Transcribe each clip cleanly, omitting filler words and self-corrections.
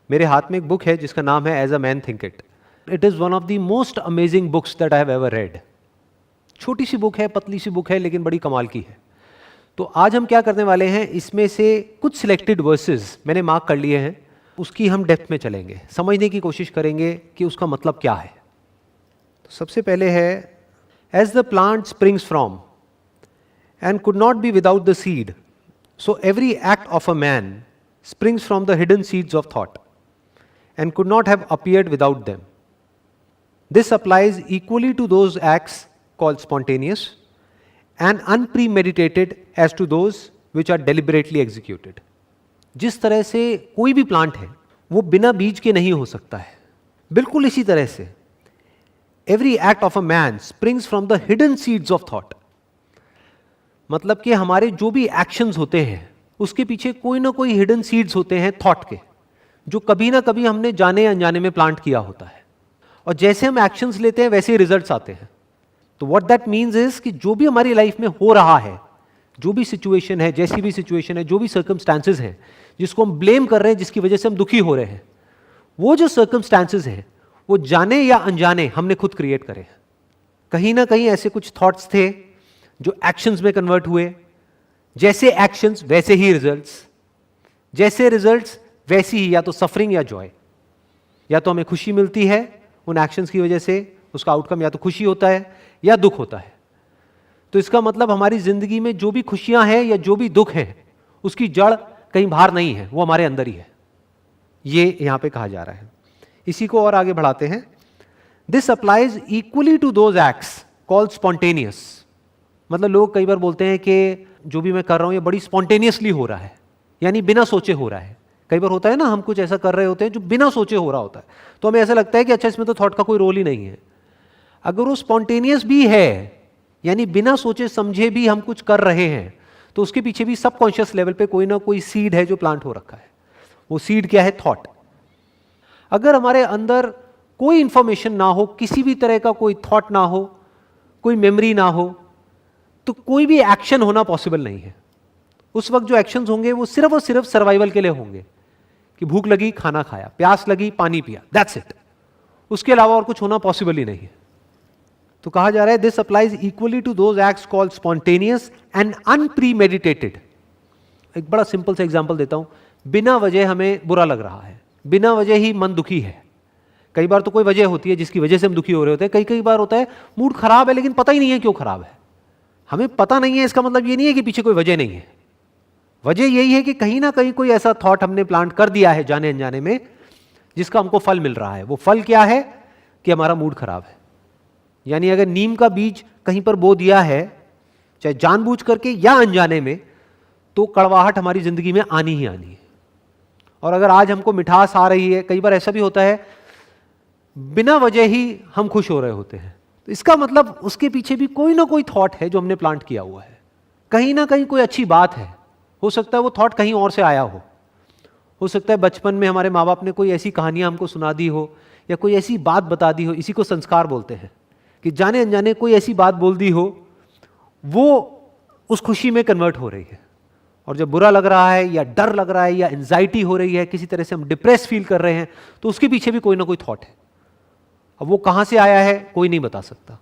मेरे हाथ में एक बुक है जिसका नाम है as a man thinketh. It is one of the most amazing books that I have ever read. छोटी सी बुक है, पतली सी बुक है, लेकिन बड़ी कमाल की है. तो आज हम क्या करने वाले हैं, इसमें से कुछ सिलेक्टेड वर्सेस मैंने मार्क कर लिए हैं, उसकी हम डेप्थ में चलेंगे, समझने की कोशिश करेंगे कि उसका मतलब क्या है. तो सबसे पहले है, as the plant springs from and could not be without the seed, so every act of a man springs from the hidden seeds of thought and could not have appeared without them. This applies equally to those acts called spontaneous and unpremeditated as to those which are deliberately executed. जिस तरह से कोई भी plant है वो बिना बीज के नहीं हो सकता है, बिल्कुल इसी तरह से every act of a man springs from the hidden seeds of thought. मतलब कि हमारे जो भी एक्शंस होते हैं उसके पीछे कोई ना कोई हिडन सीड्स होते हैं थॉट के, जो कभी ना कभी हमने जाने अनजाने में प्लांट किया होता है. और जैसे हम एक्शंस लेते हैं वैसे ही रिजल्ट्स आते हैं. तो व्हाट दैट मीन्स इज कि जो भी हमारी लाइफ में हो रहा है, जो भी सिचुएशन है, जैसी भी सिचुएशन है, जो भी सर्कमस्टांसेस हैं जिसको हम ब्लेम कर रहे हैं, जिसकी वजह से हम दुखी हो रहे हैं, वो जो सर्कमस्टांसेस हैं वो जाने या अनजाने हमने खुद क्रिएट करे हैं. कहीं ना कहीं ऐसे कुछ थॉट्स थे जो एक्शंस में कन्वर्ट हुए. जैसे एक्शंस वैसे ही रिजल्ट्स, जैसे रिजल्ट्स वैसी ही या तो सफरिंग या जॉय. या तो हमें खुशी मिलती है उन एक्शंस की वजह से, उसका आउटकम या तो खुशी होता है या दुख होता है. तो इसका मतलब हमारी जिंदगी में जो भी खुशियां हैं या जो भी दुख है उसकी जड़ कहीं बाहर नहीं है, वो हमारे अंदर ही है. ये यहां पे कहा जा रहा है. इसी को और आगे बढ़ाते हैं. This applies equally to those acts called spontaneous. मतलब लोग कई बार बोलते हैं कि जो भी मैं कर रहा हूं ये बड़ी स्पॉन्टेनियसली हो रहा है, यानी बिना सोचे हो रहा है. कई बार होता है ना, हम कुछ ऐसा कर रहे होते हैं जो बिना सोचे हो रहा होता है, तो हमें ऐसा लगता है कि अच्छा इसमें तो थॉट का कोई रोल ही नहीं है. अगर वो स्पॉन्टेनियस भी है, यानी बिना सोचे समझे भी हम कुछ कर रहे हैं, तो उसके पीछे भी सबकॉन्शियस लेवल पे कोई ना कोई सीड है जो प्लांट हो रखा है. वो सीड क्या है? थॉट. अगर हमारे अंदर कोई इंफॉर्मेशन ना हो, किसी भी तरह का कोई थॉट ना हो, कोई मेमोरी ना हो, तो कोई भी एक्शन होना पॉसिबल नहीं है. उस वक्त जो एक्शंस होंगे वो सिर्फ और सिर्फ सर्वाइवल के लिए होंगे, कि भूख लगी खाना खाया, प्यास लगी पानी पिया, दैट्स इट. उसके अलावा और कुछ होना पॉसिबल ही नहीं है. तो कहा जा रहा है this applies equally to those acts called spontaneous and unpremeditated. एक बड़ा सिंपल सा एग्जांपल देता हूं. बिना वजह हमें बुरा लग रहा है, बिना वजह ही मन दुखी है. कई बार तो कोई वजह होती है जिसकी वजह से हम दुखी हो रहे होते हैं. कई कई बार होता है मूड खराब है लेकिन पता ही नहीं है क्यों खराब है. हमें पता नहीं है, इसका मतलब ये नहीं है कि पीछे कोई वजह नहीं है. वजह यही है कि कहीं ना कहीं कोई ऐसा थॉट हमने प्लांट कर दिया है जाने अनजाने में, जिसका हमको फल मिल रहा है. वो फल क्या है? कि हमारा मूड खराब है. यानी अगर नीम का बीज कहीं पर बो दिया है, चाहे जानबूझ करके या अनजाने में, तो कड़वाहट हमारी जिंदगी में आनी ही आनी है. और अगर आज हमको मिठास आ रही है, कई बार ऐसा भी होता है बिना वजह ही हम खुश हो रहे होते हैं, तो इसका मतलब उसके पीछे भी कोई ना कोई थॉट है जो हमने प्लांट किया हुआ है. कहीं ना कहीं कोई अच्छी बात है. हो सकता है वो थॉट कहीं और से आया हो सकता है बचपन में हमारे माँ बाप ने कोई ऐसी कहानियां हमको सुना दी हो, या कोई ऐसी बात बता दी हो. इसी को संस्कार बोलते हैं, कि जाने अनजाने कोई ऐसी बात बोल दी हो, वो उस खुशी में कन्वर्ट हो रही है. और जब बुरा लग रहा है या डर लग रहा है या एंजाइटी हो रही है, किसी तरह से हम डिप्रेस फील कर रहे हैं, तो उसके पीछे भी कोई ना कोई थॉट है. अब वो कहां से आया है कोई नहीं बता सकता.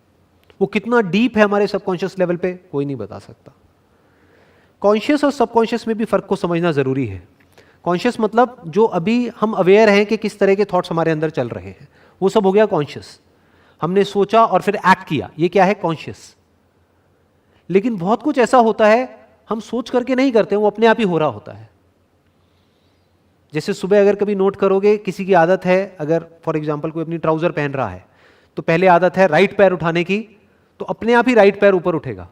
वो कितना डीप है हमारे सबकॉन्शियस लेवल पे कोई नहीं बता सकता. कॉन्शियस और सबकॉन्शियस में भी फर्क को समझना जरूरी है. कॉन्शियस मतलब जो अभी हम अवेयर हैं कि किस तरह के थॉट्स हमारे अंदर चल रहे हैं, वो सब हो गया कॉन्शियस. हमने सोचा और फिर एक्ट किया, ये क्या है? कॉन्शियस. लेकिन बहुत कुछ ऐसा होता है हम सोच करके नहीं करते, वो अपने आप ही हो रहा होता है. जैसे सुबह अगर कभी नोट करोगे, किसी की आदत है, अगर फॉर एग्जांपल कोई अपनी ट्राउजर पहन रहा है, तो पहले आदत है राइट पैर उठाने की, तो अपने आप ही राइट पैर ऊपर उठेगा.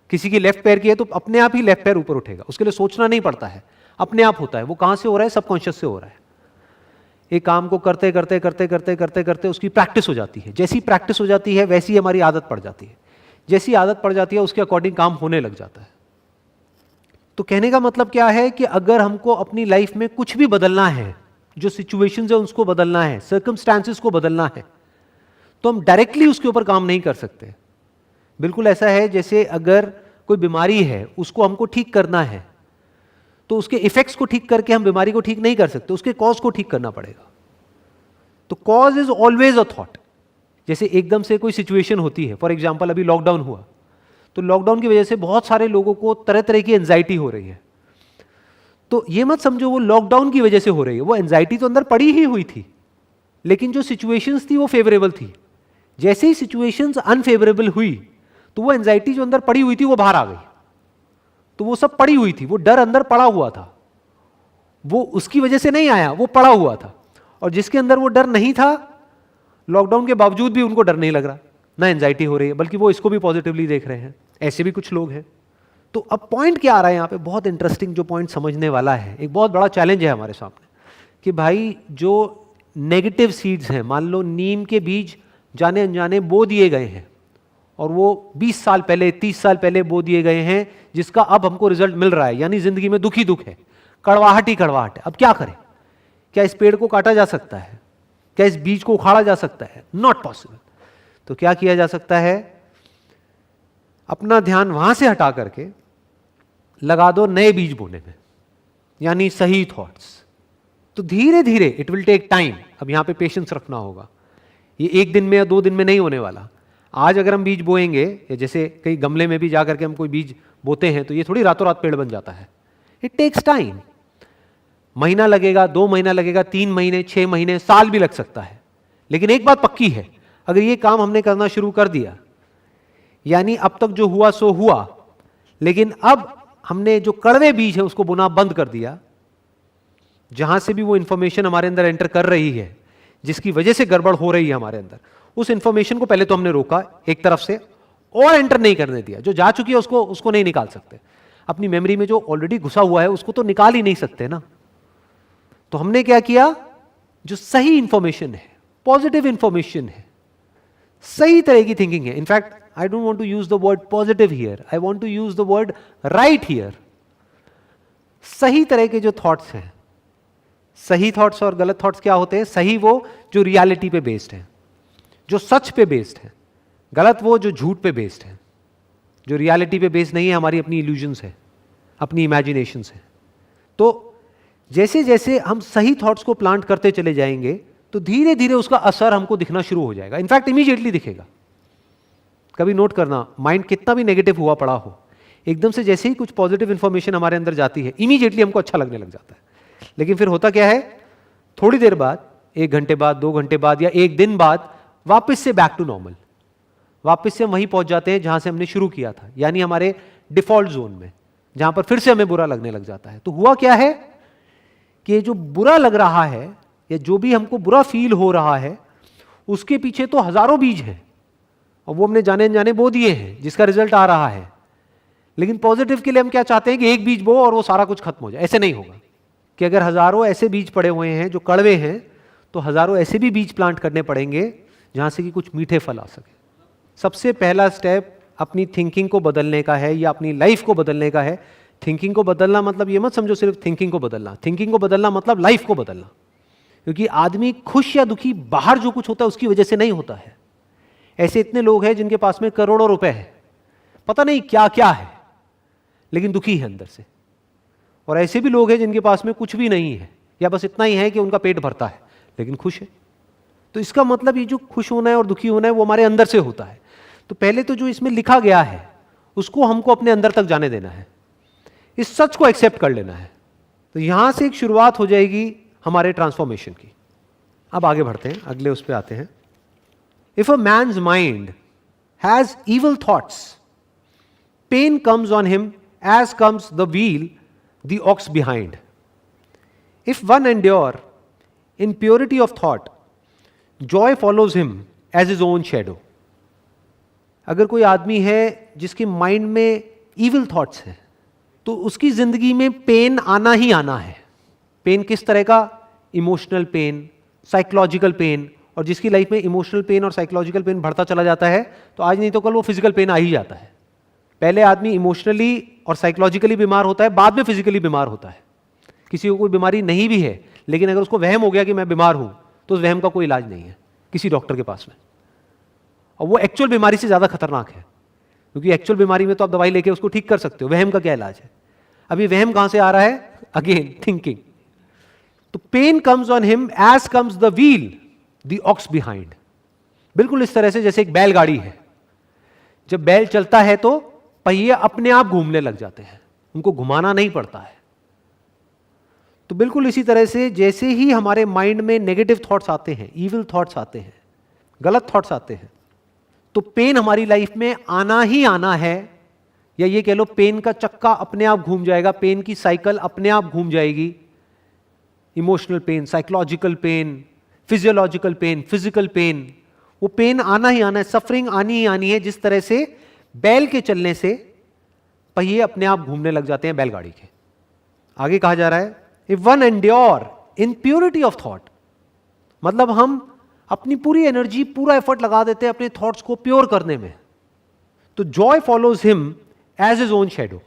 किसी की लेफ्ट पैर की है तो अपने आप ही लेफ्ट पैर ऊपर उठेगा. उसके लिए सोचना नहीं पड़ता है, अपने आप होता है. वो कहां से हो रहा है? सबकॉन्शियस से हो रहा है. एक काम को करते करते करते करते करते करते उसकी प्रैक्टिस हो जाती है. जैसी प्रैक्टिस हो जाती है वैसी हमारी आदत पड़ जाती है. जैसी आदत पड़ जाती है उसके अकॉर्डिंग काम होने लग जाता है. तो कहने का मतलब क्या है कि अगर हमको अपनी लाइफ में कुछ भी बदलना है, जो सिचुएशंस है उसको बदलना है, सर्कमस्टांसेस को बदलना है, तो हम डायरेक्टली उसके ऊपर काम नहीं कर सकते. बिल्कुल ऐसा है जैसे अगर कोई बीमारी है उसको हमको ठीक करना है, तो तो उसके इफेक्ट्स को ठीक करके हम बीमारी को ठीक नहीं कर सकते, उसके कॉज को ठीक करना पड़ेगा। तो cause is always a thought. जैसे एकदम से कोई सिचुएशन होती है, फॉर एग्जाम्पल अभी लॉकडाउन हुआ, तो लॉकडाउन की वजह से बहुत सारे लोगों को तरह तरह की एंजाइटी हो रही है। तो ये मत समझो वो लॉकडाउन की वजह से हो रही है, वो एंजाइटी तो अंदर पड़ी ही हुई थी, लेकिन जो सिचुएशंस थी वो फेवरेबल थी। जैसे ही सिचुएशंस अनफेवरेबल हुई तो वो एंजाइटी जो अंदर पड़ी हुई थी वो बाहर आ गई। तो वो सब पड़ी हुई थी, वो डर अंदर पड़ा हुआ था, वो उसकी वजह से नहीं आया, वो पड़ा हुआ था। और जिसके अंदर वो डर नहीं था, लॉकडाउन के बावजूद भी उनको डर नहीं लग रहा, ना एंजाइटी हो रही है, बल्कि वो इसको भी पॉजिटिवली देख रहे हैं। ऐसे भी कुछ लोग हैं। तो अब पॉइंट क्या आ रहा है यहाँ पे, बहुत इंटरेस्टिंग जो पॉइंट समझने वाला है, एक बहुत बड़ा चैलेंज है हमारे सामने कि भाई जो नेगेटिव सीड्स हैं, मान लो नीम के बीज जाने अनजाने बो दिए गए हैं और वो 20 साल पहले 30 साल पहले बो दिए गए हैं, जिसका अब हमको रिजल्ट मिल रहा है, यानी जिंदगी में दुख ही दुख है, कड़वाहट ही कड़वाहट है। अब क्या करें? क्या इस पेड़ को काटा जा सकता है? क्या इस बीज को उखाड़ा जा सकता है? Not possible. तो क्या किया जा सकता है? अपना ध्यान वहां से हटा करके लगा दो नए बीज बोने में, यानी सही थॉट्स। तो धीरे धीरे, इट विल टेक टाइम। अब यहां पे पेशेंस रखना होगा, ये एक दिन में या 2 दिन में नहीं होने वाला। आज अगर हम बीज बोएंगे, या जैसे कई गमले में भी जा करके हम कोई बीज बोते हैं, तो ये थोड़ी रातों रात पेड़ बन जाता है। It takes time. महीना लगेगा, 2 महीना लगेगा, 3 महीने, 6 महीने, साल भी लग सकता है। लेकिन एक बात पक्की है, अगर ये काम हमने करना शुरू कर दिया, यानी अब तक जो हुआ सो हुआ, लेकिन अब हमने जो कड़वे बीज है उसको बोना बंद कर दिया, जहां से भी वो इंफॉर्मेशन हमारे अंदर एंटर कर रही है, जिसकी वजह से गड़बड़ हो रही है हमारे अंदर, उस इंफॉर्मेशन को पहले तो हमने रोका एक तरफ से, और एंटर नहीं करने दिया। जो जा चुकी है उसको नहीं निकाल सकते। अपनी मेमोरी में जो ऑलरेडी घुसा हुआ है उसको तो निकाल ही नहीं सकते ना। तो हमने क्या किया, जो सही इंफॉर्मेशन है, पॉजिटिव इंफॉर्मेशन है, सही तरह की थिंकिंग है, in fact I don't want to use the word positive here, I want to use the word right here. सही तरह के जो थॉट्स हैं, सही थॉट्स और गलत थॉट्स क्या होते हैं? सही वो जो रियलिटी पे बेस्ड है, जो सच पे बेस्ड है, गलत वो जो झूठ पे बेस्ड है, जो रियलिटी पे बेस्ड नहीं है, हमारी अपनी इल्यूजन्स है, अपनी इमेजिनेशंस है। तो जैसे जैसे हम सही थॉट्स को प्लांट करते चले जाएंगे, तो धीरे धीरे उसका असर हमको दिखना शुरू हो जाएगा। इनफैक्ट इमीडिएटली दिखेगा। कभी नोट करना, माइंड कितना भी नेगेटिव हुआ पड़ा हो, एकदम से जैसे ही कुछ पॉजिटिव इंफॉर्मेशन हमारे अंदर जाती है, इमीडिएटली हमको अच्छा लगने लग जाता है। लेकिन फिर होता क्या है, थोड़ी देर बाद, 1 घंटे बाद, 2 घंटे बाद, या 1 दिन बाद, वापस से बैक टू नॉर्मल, वापस से हम वहीं पहुंच जाते हैं जहां से हमने शुरू किया था, यानी हमारे डिफॉल्ट जोन में, जहां पर फिर से हमें बुरा लगने लग जाता है। तो हुआ क्या है कि जो बुरा लग रहा है, या जो भी हमको बुरा फील हो रहा है, उसके पीछे तो हजारों बीज हैं, और वो हमने जाने अनजाने बो दिए हैं, जिसका रिजल्ट आ रहा है। लेकिन पॉजिटिव के लिए हम क्या चाहते हैं कि एक बीज बो और वो सारा कुछ खत्म हो जाए। ऐसे नहीं होगा कि अगर हजारों ऐसे बीज पड़े हुए हैं जो कड़वे हैं, तो हजारों ऐसे भी बीज प्लांट करने पड़ेंगे जहां से कि कुछ मीठे फल आ सके। सबसे पहला स्टेप अपनी थिंकिंग को बदलने का है, या अपनी लाइफ को बदलने का है। थिंकिंग को बदलना मतलब ये मत समझो सिर्फ थिंकिंग को बदलना, थिंकिंग को बदलना मतलब लाइफ को बदलना। क्योंकि आदमी खुश या दुखी बाहर जो कुछ होता है उसकी वजह से नहीं होता है। ऐसे इतने लोग हैं जिनके पास में करोड़ों रुपए है, पता नहीं क्या क्या है, लेकिन दुखी है अंदर से। और ऐसे भी लोग हैं जिनके पास में कुछ भी नहीं है, या बस इतना ही है कि उनका पेट भरता है, लेकिन खुश है। तो इसका मतलब ये जो खुश होना है और दुखी होना है वो हमारे अंदर से होता है। तो पहले तो जो इसमें लिखा गया है उसको हमको अपने अंदर तक जाने देना है, इस सच को एक्सेप्ट कर लेना है। तो यहां से एक शुरुआत हो जाएगी हमारे ट्रांसफॉर्मेशन की। अब आगे बढ़ते हैं, अगले उस पर आते हैं। If a man's mind has evil thoughts, pain comes on him as comes the wheel the ox behind. If one endure in purity of thought, joy follows him as his own shadow. अगर कोई आदमी है जिसके mind में evil thoughts हैं, तो उसकी जिंदगी में पेन आना ही आना है। पेन किस तरह का? Emotional pain, psychological pen. और जिसकी लाइफ में इमोशनल पेन और साइकोलॉजिकल पेन बढ़ता चला जाता है, तो आज नहीं तो कल वो फिजिकल पेन आ ही जाता है। पहले आदमी इमोशनली और साइकोलॉजिकली बीमार होता है, बाद में फिजिकली बीमार होता है। किसी को कोई बीमारी नहीं भी है, लेकिन अगर उसको वहम हो गया कि मैं बीमार हूं, तो उस वहम का कोई इलाज नहीं है किसी डॉक्टर के पास में। और वो एक्चुअल बीमारी से ज्यादा खतरनाक है, क्योंकि एक्चुअल बीमारी में तो आप दवाई लेके उसको ठीक कर सकते हो, वहम का क्या इलाज है? अब ये वहम कहां से आ रहा है? Again thinking. तो pain comes on him as comes the wheel the ox behind. बिल्कुल इस तरह से जैसे एक बैलगाड़ी है, जब बैल चलता है तो पहिए अपने आप घूमने लग जाते हैं, उनको घुमाना नहीं पड़ता है। तो बिल्कुल इसी तरह से जैसे ही हमारे माइंड में नेगेटिव थॉट्स आते हैं, इविल थॉट्स आते हैं, गलत थॉट्स आते हैं, तो पेन हमारी लाइफ में आना ही आना है, या ये कह लो पेन का चक्का अपने आप घूम जाएगा, पेन की साइकिल अपने आप घूम जाएगी। Emotional pain, psychological pain, physiological pain, physical pain, वो पेन आना ही आना है, सफरिंग आनी ही आनी है। जिस तरह से बैल के चलने से पहिए अपने आप घूमने लग जाते हैं बैलगाड़ी के। आगे कहा जा रहा है if one endure in purity of thought, मतलब हम अपनी पूरी एनर्जी, पूरा एफर्ट लगा देते हैं अपने थॉट्स को प्योर करने में, तो joy follows him as his own shadow.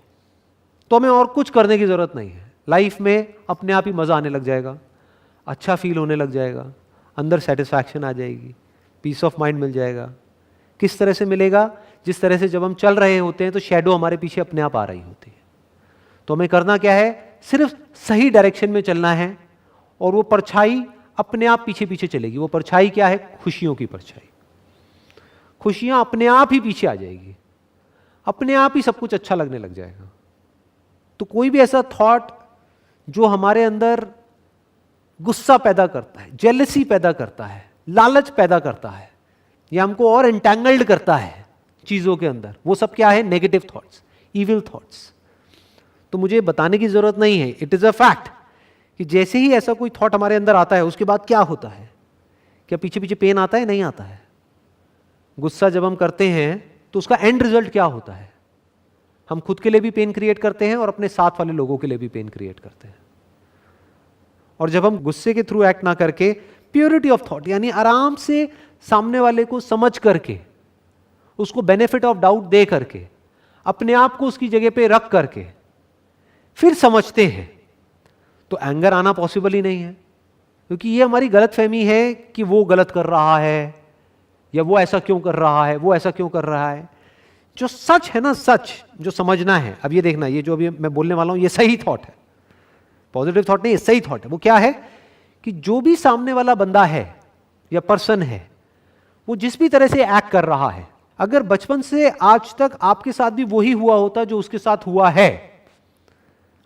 तो हमें और कुछ करने की जरूरत नहीं है, लाइफ में अपने आप ही मजा आने लग जाएगा, अच्छा फील होने लग जाएगा, अंदर सेटिस्फैक्शन आ जाएगी, पीस ऑफ माइंड मिल जाएगा। किस तरह से मिलेगा? जिस तरह से जब हम चल रहे होते हैं तो शैडो हमारे पीछे अपने आप आ रही होती है। तो हमें करना क्या है? सिर्फ सही डायरेक्शन में चलना है, और वो परछाई अपने आप पीछे पीछे चलेगी। वो परछाई क्या है? खुशियों की परछाई। खुशियां अपने आप ही पीछे आ जाएगी, अपने आप ही सब कुछ अच्छा लगने लग जाएगा। तो कोई भी ऐसा थॉट जो हमारे अंदर गुस्सा पैदा करता है, जेलसी पैदा करता है, लालच पैदा करता है, या हमको और एंटैंगल्ड करता है चीजों के अंदर, वो सब क्या है? Negative thoughts, evil thoughts. तो मुझे बताने की जरूरत नहीं है, इट इज अ फैक्ट कि जैसे ही ऐसा कोई थॉट हमारे अंदर आता है उसके बाद क्या होता है? क्या पीछे पीछे पेन आता है? नहीं आता है। गुस्सा जब हम करते हैं तो उसका एंड रिजल्ट क्या होता है? हम खुद के लिए भी पेन क्रिएट करते हैं और अपने साथ वाले लोगों के लिए भी पेन क्रिएट करते हैं। और जब हम गुस्से के थ्रू एक्ट ना करके प्योरिटी ऑफ थॉट, यानी आराम से सामने वाले को समझ करके, उसको बेनिफिट ऑफ डाउट दे करके, अपने आप को उसकी जगह पे रख करके फिर समझते हैं, तो एंगर आना पॉसिबल ही नहीं है। क्योंकि ये हमारी गलत फहमी है कि वो गलत कर रहा है, या वो ऐसा क्यों कर रहा है, वो ऐसा क्यों कर रहा है। जो सच है ना, सच जो समझना है, अब ये देखना, ये जो अभी मैं बोलने वाला हूं ये सही थॉट है, पॉजिटिव थॉट नहीं, ये सही थॉट है। वो क्या है कि जो भी सामने वाला बंदा है या पर्सन है, वो जिस भी तरह से एक्ट कर रहा है, अगर बचपन से आज तक आपके साथ भी वही हुआ होता जो उसके साथ हुआ है,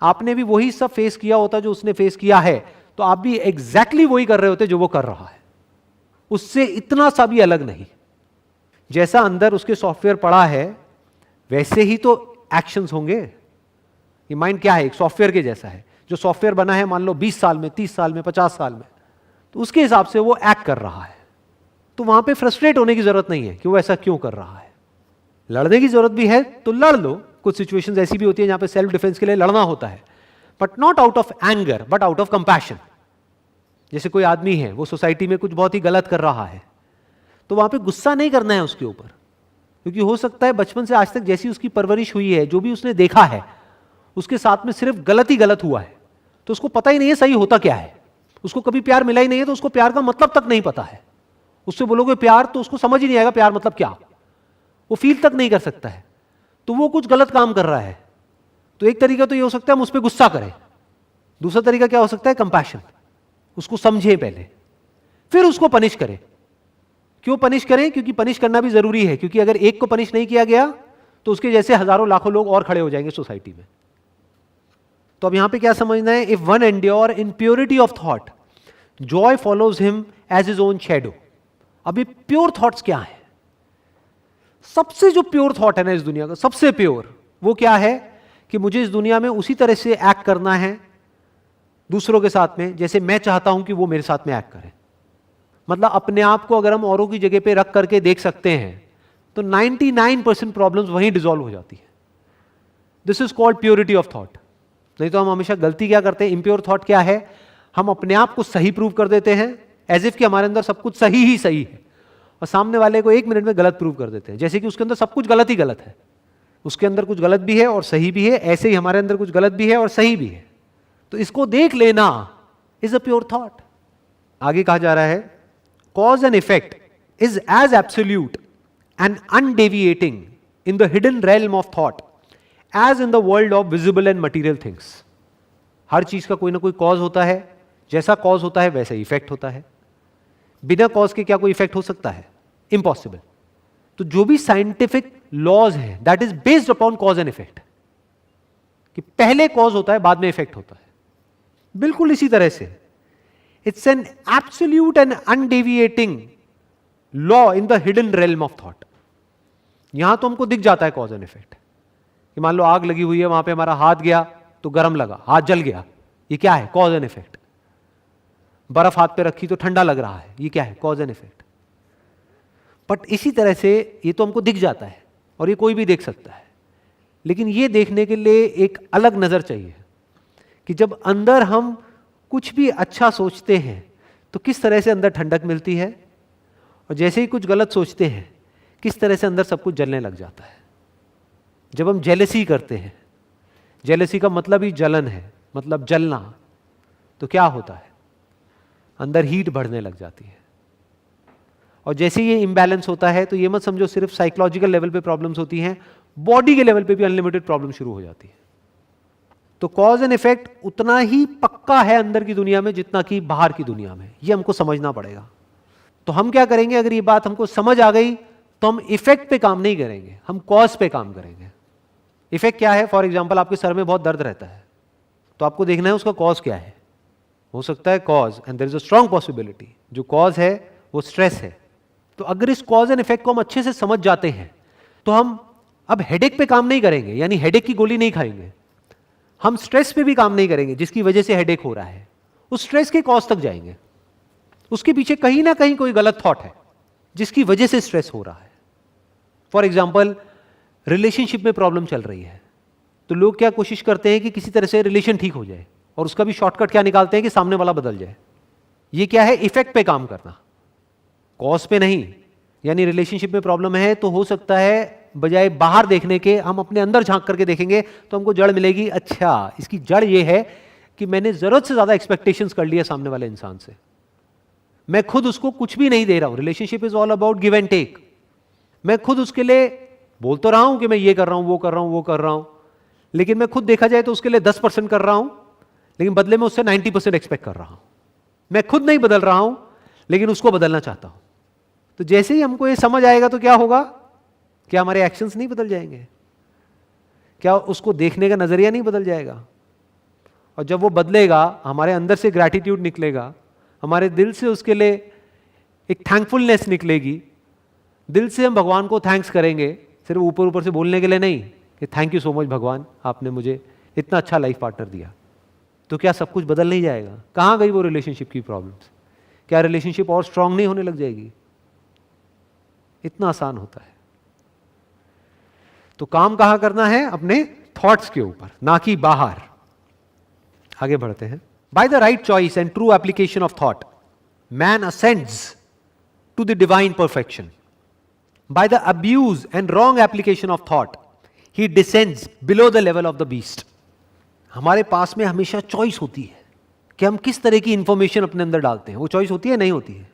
आपने भी वही सब फेस किया होता जो उसने फेस किया है, तो आप भी एग्जैक्टली वही कर रहे होते जो वो कर रहा है, उससे इतना सा भी अलग नहीं। जैसा अंदर उसके सॉफ्टवेयर पड़ा है वैसे ही तो एक्शंस होंगे। ये माइंड क्या है? एक सॉफ्टवेयर के जैसा है। जो सॉफ्टवेयर बना है मान लो 20 साल में, 30 साल में, 50 साल में, तो उसके हिसाब से वो एक्ट कर रहा है। तो वहां पे फ्रस्ट्रेट होने की जरूरत नहीं है कि वो ऐसा क्यों कर रहा है। लड़ने की जरूरत भी है तो लड़ लो, कुछ सिचुएशंस ऐसी भी होती है जहां पे सेल्फ डिफेंस के लिए लड़ना होता है, but not out of anger, but out of compassion. जैसे कोई आदमी है, वो सोसाइटी में कुछ बहुत ही गलत कर रहा है, तो वहां पे गुस्सा नहीं करना है उसके ऊपर, क्योंकि हो सकता है बचपन से आज तक जैसी उसकी परवरिश हुई है, जो भी उसने देखा है, उसके साथ में सिर्फ गलत ही गलत हुआ है, तो उसको पता ही नहीं है सही होता क्या है। उसको कभी प्यार मिला ही नहीं है, तो उसको प्यार का मतलब तक नहीं पता है। उससे बोलोगे प्यार तो उसको समझ ही नहीं आएगा प्यार मतलब क्या, वो फील तक नहीं कर सकता है। तो वो कुछ गलत काम कर रहा है। तो एक तरीका तो ये हो सकता है हम उस पर गुस्सा करें, दूसरा तरीका क्या हो सकता है? कंपैशन। उसको समझे पहले, फिर उसको पनिश करें। क्यों पनिश करें? क्योंकि पनिश करना भी जरूरी है, क्योंकि अगर एक को पनिश नहीं किया गया तो उसके जैसे हजारों लाखों लोग और खड़े हो जाएंगे सोसाइटी में। तो अब यहां पे क्या समझना है? If one endure in purity of thought, joy follows him as his own shadow. अभी प्योर थॉट्स क्या है? सबसे जो प्योर थॉट है ना इस दुनिया का, सबसे प्योर, वो क्या है कि मुझे इस दुनिया में उसी तरह से एक्ट करना है दूसरों के साथ में जैसे मैं चाहता हूं कि वो मेरे साथ में एक्ट करें। मतलब अपने आप को अगर हम औरों की जगह पे रख करके देख सकते हैं तो 99% प्रॉब्लम्स वहीं डिसॉल्व हो जाती है। This is called purity of thought. नहीं तो हम हमेशा गलती क्या करते हैं? इम्प्योर थॉट क्या है? हम अपने आप को सही प्रूव कर देते हैं, एज इफ कि हमारे अंदर सब कुछ सही ही सही है, और सामने वाले को 1 मिनट में गलत प्रूव कर देते हैं, जैसे कि उसके अंदर सब कुछ गलत ही गलत है। उसके अंदर कुछ गलत भी है और सही भी है, ऐसे ही हमारे अंदर कुछ गलत भी है और सही भी है। तो इसको देख लेना इज अ प्योर थॉट। आगे कहा जा रहा है cause and effect is as absolute and undeviating in the hidden realm of thought as in the world of visible and material things. हर चीज का कोई ना कोई कॉज होता है, जैसा कॉज होता है वैसा इफेक्ट होता है। बिना कॉज के क्या कोई इफेक्ट हो सकता है? इम्पॉसिबल। तो जो भी साइंटिफिक लॉज हैं that is based upon cos and effect, कि पहले कॉज होता है बाद में इफेक्ट होता है। बिल्कुल इसी तरह से it's an absolute and undeviating law in the hidden realm of thought. यहां तो हमको दिख जाता है कॉज एंड इफेक्ट, कि मान लो आग लगी हुई है, वहां पे हमारा हाथ गया तो गर्म लगा, हाथ जल गया, ये क्या है? Cause and effect. बर्फ हाथ पे रखी तो ठंडा लग रहा है, ये क्या है? Cause and effect. बट इसी तरह से ये तो हमको दिख जाता है और ये कोई भी देख सकता है, लेकिन ये देखने के लिए एक अलग नजर चाहिए कि जब अंदर हम कुछ भी अच्छा सोचते हैं तो किस तरह से अंदर ठंडक मिलती है, और जैसे ही कुछ गलत सोचते हैं किस तरह से अंदर सब कुछ जलने लग जाता है। जब हम जेलसी करते हैं, जेलसी का मतलब ही जलन है, मतलब जलना, तो क्या होता है? अंदर हीट बढ़ने लग जाती है। और जैसे ये इम्बैलेंस होता है तो ये मत समझो सिर्फ साइकोलॉजिकल लेवल पे प्रॉब्लम्स होती हैं, बॉडी के लेवल पे भी अनलिमिटेड प्रॉब्लम शुरू हो जाती है। तो कॉज एंड इफेक्ट उतना ही पक्का है अंदर की दुनिया में जितना कि बाहर की दुनिया में, ये हमको समझना पड़ेगा। तो हम क्या करेंगे, अगर ये बात हमको समझ आ गई तो हम इफेक्ट पे काम नहीं करेंगे, हम कॉज पे काम करेंगे। इफेक्ट क्या है? फॉर एग्जाम्पल आपके सर में बहुत दर्द रहता है, तो आपको देखना है उसका कॉज क्या है। हो सकता है cause, and there is a strong possibility, जो कॉज है वो स्ट्रेस है। तो अगर इस कॉज एंड इफेक्ट को हम अच्छे से समझ जाते हैं तो हम अब हेडेक पे काम नहीं करेंगे, यानी हेडेक की गोली नहीं खाएंगे। हम स्ट्रेस पे भी काम नहीं करेंगे जिसकी वजह से हेडेक हो रहा है, उस स्ट्रेस के कॉज तक जाएंगे। उसके पीछे कहीं ना कहीं कोई गलत थॉट है जिसकी वजह से स्ट्रेस हो रहा है। फॉर एग्जाम्पल रिलेशनशिप में प्रॉब्लम चल रही है, तो लोग क्या कोशिश करते हैं कि किसी तरह से रिलेशन ठीक हो जाए, और उसका भी शॉर्टकट क्या निकालते हैं कि सामने वाला बदल जाए। ये क्या है? इफेक्ट पे काम करना, कॉज पे नहीं। यानी रिलेशनशिप में प्रॉब्लम है तो हो सकता है बजाय बाहर देखने के हम अपने अंदर झांक करके देखेंगे तो हमको जड़ मिलेगी, अच्छा इसकी जड़ ये है कि मैंने जरूरत से ज्यादा एक्सपेक्टेशंस कर लिया सामने वाले इंसान से, मैं खुद उसको कुछ भी नहीं दे रहा हूं। Relationship is all about give and take. मैं खुद उसके लिए बोल तो रहा हूं कि मैं ये कर रहा हूं, वो कर रहा हूं, वो कर रहा हूं, लेकिन मैं खुद देखा जाए तो उसके लिए 10% कर रहा हूं, लेकिन बदले में उससे 90% एक्सपेक्ट कर रहा हूं। मैं खुद नहीं बदल रहा हूं लेकिन उसको बदलना चाहता हूं। तो जैसे ही हमको ये समझ आएगा तो क्या होगा? क्या हमारे एक्शंस नहीं बदल जाएंगे? क्या उसको देखने का नजरिया नहीं बदल जाएगा? और जब वो बदलेगा, हमारे अंदर से ग्रैटिट्यूड निकलेगा, हमारे दिल से उसके लिए एक थैंकफुलनेस निकलेगी, दिल से हम भगवान को थैंक्स करेंगे, सिर्फ ऊपर ऊपर से बोलने के लिए नहीं कि थैंक यू सो मच भगवान, आपने मुझे इतना अच्छा लाइफ पार्टनर दिया। तो क्या सब कुछ बदल नहीं जाएगा? कहाँ गई वो रिलेशनशिप की प्रॉब्लम्स? क्या रिलेशनशिप और स्ट्रांग नहीं होने लग जाएगी? इतना आसान होता है। तो काम कहां करना है? अपने थॉट्स के ऊपर, ना कि बाहर। आगे बढ़ते हैं। By the right choice and true application of thought man ascends to the divine perfection. By the abuse and wrong application of thought he descends below the level of the beast. हमारे पास में हमेशा choice होती है कि हम किस तरह की इंफॉर्मेशन अपने अंदर डालते हैं। वो चॉइस होती है, नहीं होती है?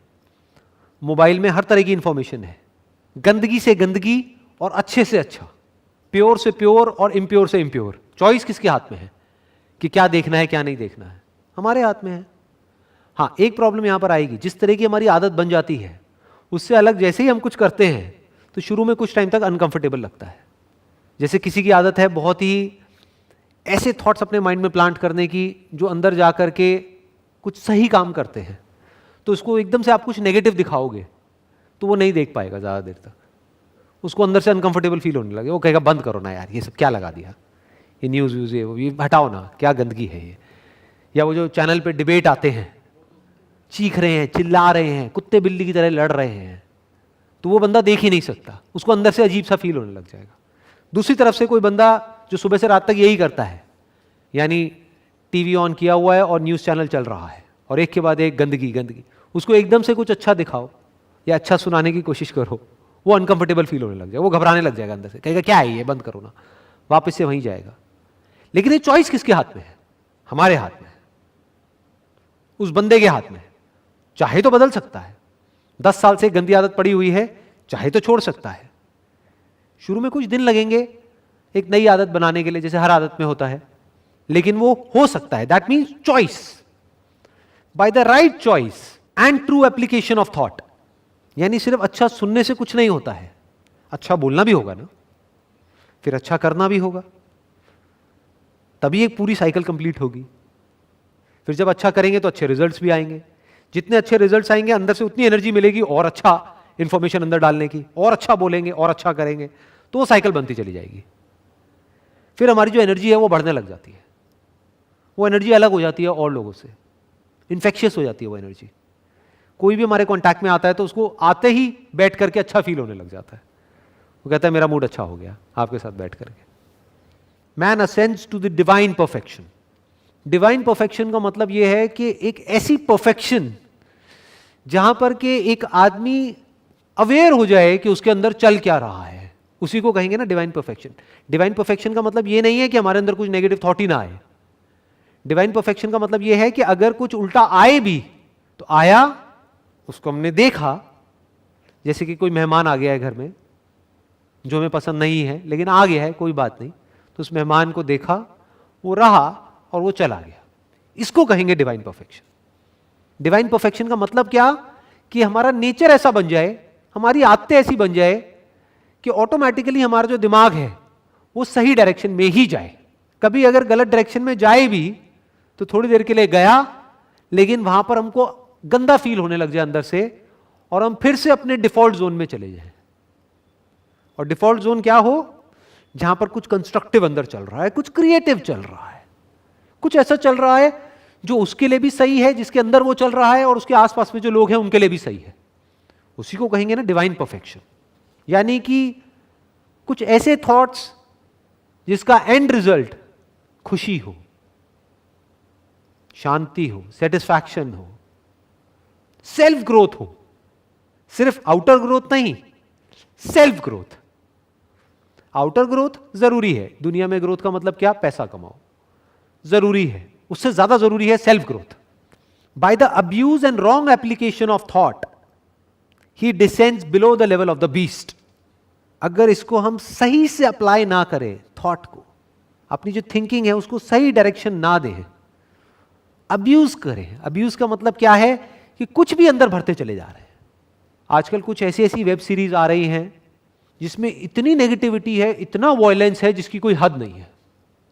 मोबाइल में हर तरह की इंफॉर्मेशन है, गंदगी से गंदगी और अच्छे से अच्छा, प्योर से प्योर और इम्प्योर से इम्प्योर। चॉइस किसके हाथ में है कि क्या देखना है क्या नहीं देखना है? हमारे हाथ में है। हाँ, एक प्रॉब्लम यहां पर आएगी, जिस तरह की हमारी आदत बन जाती है उससे अलग जैसे ही हम कुछ करते हैं तो शुरू में कुछ टाइम तक अनकंफर्टेबल लगता है। जैसे किसी की आदत है बहुत ही ऐसे थॉट्स अपने माइंड में प्लांट करने की जो अंदर जा करके कुछ सही काम करते हैं, तो उसको एकदम से आप कुछ नेगेटिव दिखाओगे तो वो नहीं देख पाएगा ज़्यादा देर तक, उसको अंदर से अनकंफर्टेबल फील होने लगे, वो कहेगा बंद करो ना यार, ये सब क्या लगा दिया, ये न्यूज़ व्यूज़ ये हटाओ ना, क्या गंदगी है ये। या वो जो चैनल पे डिबेट आते हैं, चीख रहे हैं, चिल्ला रहे हैं, कुत्ते बिल्ली की तरह लड़ रहे हैं, तो वो बंदा देख ही नहीं सकता, उसको अंदर से अजीब सा फील होने लग जाएगा। दूसरी तरफ से कोई बंदा जो सुबह से रात तक यही करता है, यानी टीवी ऑन किया हुआ है और न्यूज़ चैनल चल रहा है और एक के बाद एक गंदगी गंदगी, उसको एकदम से कुछ अच्छा दिखाओ या अच्छा सुनाने की कोशिश करो, वो अनकंफर्टेबल फील होने लग जाएगा, वो घबराने लग जाएगा अंदर से, कहेगा क्या है ये, बंद करो ना, वापस से वहीं जाएगा। लेकिन ये चॉइस किसके हाथ में है? हमारे हाथ में है, उस बंदे के हाथ में है। चाहे तो बदल सकता है, 10 साल से गंदी आदत पड़ी हुई है, चाहे तो छोड़ सकता है। शुरू में कुछ दिन लगेंगे, एक नई आदत बनाने के लिए, जैसे हर आदत में होता है, लेकिन वो हो सकता है। That means choice, bye the right choice and true application of thought. यानी सिर्फ अच्छा सुनने से कुछ नहीं होता है, अच्छा बोलना भी होगा ना, फिर अच्छा करना भी होगा, तभी एक पूरी साइकिल कंप्लीट होगी। फिर जब अच्छा करेंगे तो अच्छे रिजल्ट्स भी आएंगे, जितने अच्छे रिजल्ट्स आएंगे अंदर से उतनी एनर्जी मिलेगी और अच्छा इंफॉर्मेशन अंदर डालने की, और अच्छा बोलेंगे और अच्छा करेंगे, तो वो साइकिल बनती चली जाएगी। फिर हमारी जो एनर्जी है वो बढ़ने लग जाती है, वो एनर्जी अलग हो जाती है और लोगों से, इन्फेक्शियस हो जाती है वो एनर्जी। कोई भी हमारे कांटेक्ट में आता है तो उसको आते ही बैठ करके अच्छा फील होने लग जाता है, वो कहता है मेरा मूड अच्छा हो गया आपके साथ बैठ करके। Man ascends to the divine perfection. Divine perfection का मतलब यह है कि एक ऐसी परफेक्शन जहां पर के एक आदमी अवेयर हो जाए कि उसके अंदर चल क्या रहा है, उसी को कहेंगे ना डिवाइन परफेक्शन। डिवाइन परफेक्शन का मतलब यह नहीं है कि हमारे अंदर कुछ नेगेटिव थॉट ही ना आए। डिवाइन परफेक्शन का मतलब यह है कि अगर कुछ उल्टा आए भी तो आया, उसको हमने देखा, जैसे कि कोई मेहमान आ गया है घर में जो हमें पसंद नहीं है लेकिन आ गया है, कोई बात नहीं, तो उस मेहमान को देखा, वो रहा और वो चला गया, इसको कहेंगे डिवाइन परफेक्शन। डिवाइन परफेक्शन का मतलब क्या, कि हमारा नेचर ऐसा बन जाए, हमारी आदतें ऐसी बन जाए कि ऑटोमेटिकली हमारा जो दिमाग है वो सही डायरेक्शन में ही जाए। कभी अगर गलत डायरेक्शन में जाए भी तो थोड़ी देर के लिए गया, लेकिन वहां पर हमको गंदा फील होने लग जाए अंदर से, और हम फिर से अपने डिफॉल्ट जोन में चले जाएं। और डिफॉल्ट जोन क्या हो, जहां पर कुछ कंस्ट्रक्टिव अंदर चल रहा है, कुछ क्रिएटिव चल रहा है, कुछ ऐसा चल रहा है जो उसके लिए भी सही है, जिसके अंदर वो चल रहा है, और उसके आसपास में जो लोग हैं उनके लिए भी सही है, उसी को कहेंगे ना डिवाइन परफेक्शन। यानी कि कुछ ऐसे थॉट्स जिसका एंड रिजल्ट खुशी हो, शांति हो, सेटिस्फैक्शन हो, सेल्फ ग्रोथ हो। सिर्फ आउटर ग्रोथ नहीं, सेल्फ ग्रोथ। आउटर ग्रोथ जरूरी है, दुनिया में ग्रोथ का मतलब क्या, पैसा कमाओ, जरूरी है, उससे ज्यादा जरूरी है self growth. Bye the abuse and wrong application of thought he descends below the level of the beast. अगर इसको हम सही से अप्लाई ना करें, थॉट को, अपनी जो थिंकिंग है उसको सही डायरेक्शन ना दें, अब्यूज करें। अब्यूज का मतलब क्या है, कि कुछ भी अंदर भरते चले जा रहे हैं। आजकल कुछ ऐसी ऐसी वेब सीरीज आ रही हैं जिसमें इतनी नेगेटिविटी है, इतना वायलेंस है जिसकी कोई हद नहीं है।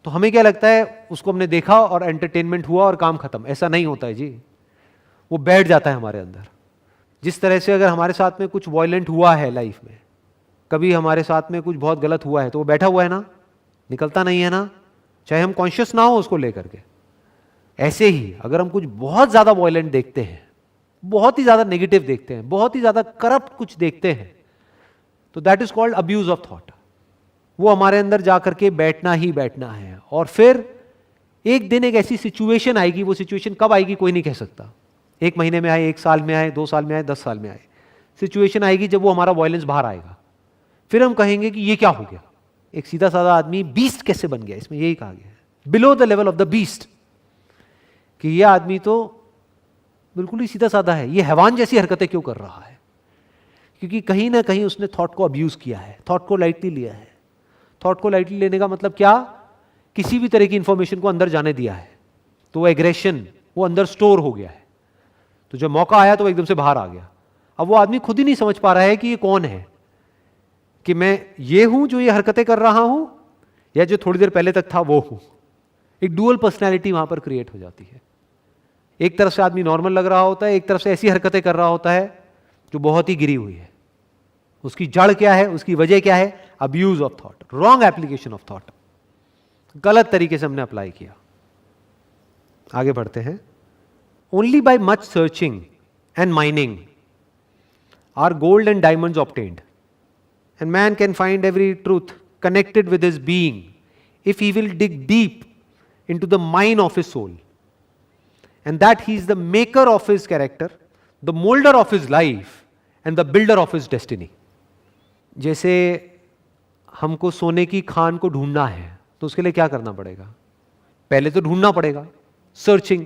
तो हमें क्या लगता है, उसको हमने देखा और एंटरटेनमेंट हुआ और काम खत्म। ऐसा नहीं होता है जी, वो बैठ जाता है हमारे अंदर। जिस तरह से अगर हमारे साथ में कुछ वायलेंट हुआ है लाइफ में, कभी हमारे साथ में कुछ बहुत गलत हुआ है, तो वो बैठा हुआ है ना, निकलता नहीं है ना, चाहे हम कॉन्शियस ना हो उसको लेकर के। ऐसे ही अगर हम कुछ बहुत ज्यादा वायलेंट देखते हैं, बहुत ही ज्यादा नेगेटिव देखते हैं, बहुत ही ज्यादा करप्ट कुछ देखते हैं, तो that is called abuse of thought. वो हमारे अंदर जाकर के बैठना ही बैठना है। और फिर एक दिन एक ऐसी सिचुएशन आएगी, वो सिचुएशन कब आएगी कोई नहीं कह सकता, 1 महीने में आए, 1 साल में आए, 2 साल में आए, 10 साल में आए, सिचुएशन आएगी जब वो हमारा वायलेंस बाहर आएगा। फिर हम कहेंगे कि ये क्या हो गया, एक सीधा साधा आदमी बीस्ट कैसे बन गया, इसमें यही कहा गया है, below the level of the beast, कि ये आदमी तो बिल्कुल ही सीधा साधा है, ये हैवान जैसी हरकतें क्यों कर रहा है, क्योंकि कहीं ना कहीं उसने थॉट को अब्यूज किया है, थॉट को लाइटली लिया है। थॉट को लाइटली लेने का मतलब क्या, किसी भी तरह की इंफॉर्मेशन को अंदर जाने दिया है, तो वो एग्रेशन वो अंदर स्टोर हो गया है, तो जब मौका आया तो वो एकदम से बाहर आ गया। अब वो आदमी खुद ही नहीं समझ पा रहा है कि ये कौन है, कि मैं ये हूं जो ये हरकतें कर रहा हूं, या जो थोड़ी देर पहले तक था वो हूं। एक डुअल पर्सनैलिटी वहां पर क्रिएट हो जाती है। एक तरफ से आदमी नॉर्मल लग रहा होता है, एक तरफ से ऐसी हरकतें कर रहा होता है जो बहुत ही गिरी हुई है। उसकी जड़ क्या है, उसकी वजह क्या है, abuse of thought, wrong application of thought, गलत तरीके से हमने अप्लाई किया। आगे बढ़ते हैं। Only by much searching and mining are gold and diamonds obtained, and man can find every truth connected with his being if he will dig deep into the mine of his soul, and that he is the maker of his character, the molder of his life and the builder of his destiny. जैसे हमको सोने की खान को ढूंढना है तो उसके लिए क्या करना पड़ेगा, पहले तो ढूंढना पड़ेगा, सर्चिंग।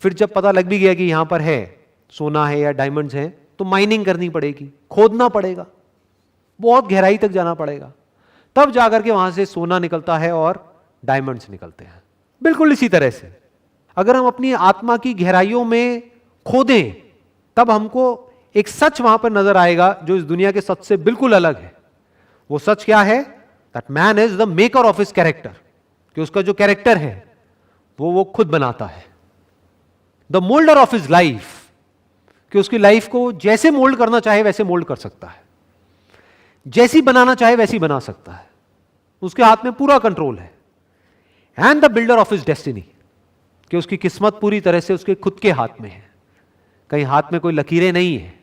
फिर जब पता लग भी गया कि यहां पर है, सोना है या डायमंड्स हैं, तो माइनिंग करनी पड़ेगी, खोदना पड़ेगा, बहुत गहराई तक जाना पड़ेगा, तब जाकर के वहां से सोना निकलता है और डायमंड्स निकलते हैं। बिल्कुल इसी तरह से अगर हम अपनी आत्मा की गहराइयों में खोदें तब हमको एक सच वहां पर नजर आएगा जो इस दुनिया के सच से बिल्कुल अलग है। वो सच क्या है? That man is the maker of his character, कि उसका जो कैरेक्टर है वो खुद बनाता है। The moulder of his life, कि उसकी लाइफ को जैसे मोल्ड करना चाहे वैसे मोल्ड कर सकता है, जैसी बनाना चाहे वैसी बना सकता है, उसके हाथ में पूरा कंट्रोल है। And the builder of his destiny, कि उसकी किस्मत पूरी तरह से उसके खुद के हाथ में है। कहीं हाथ में कोई लकीरें नहीं है,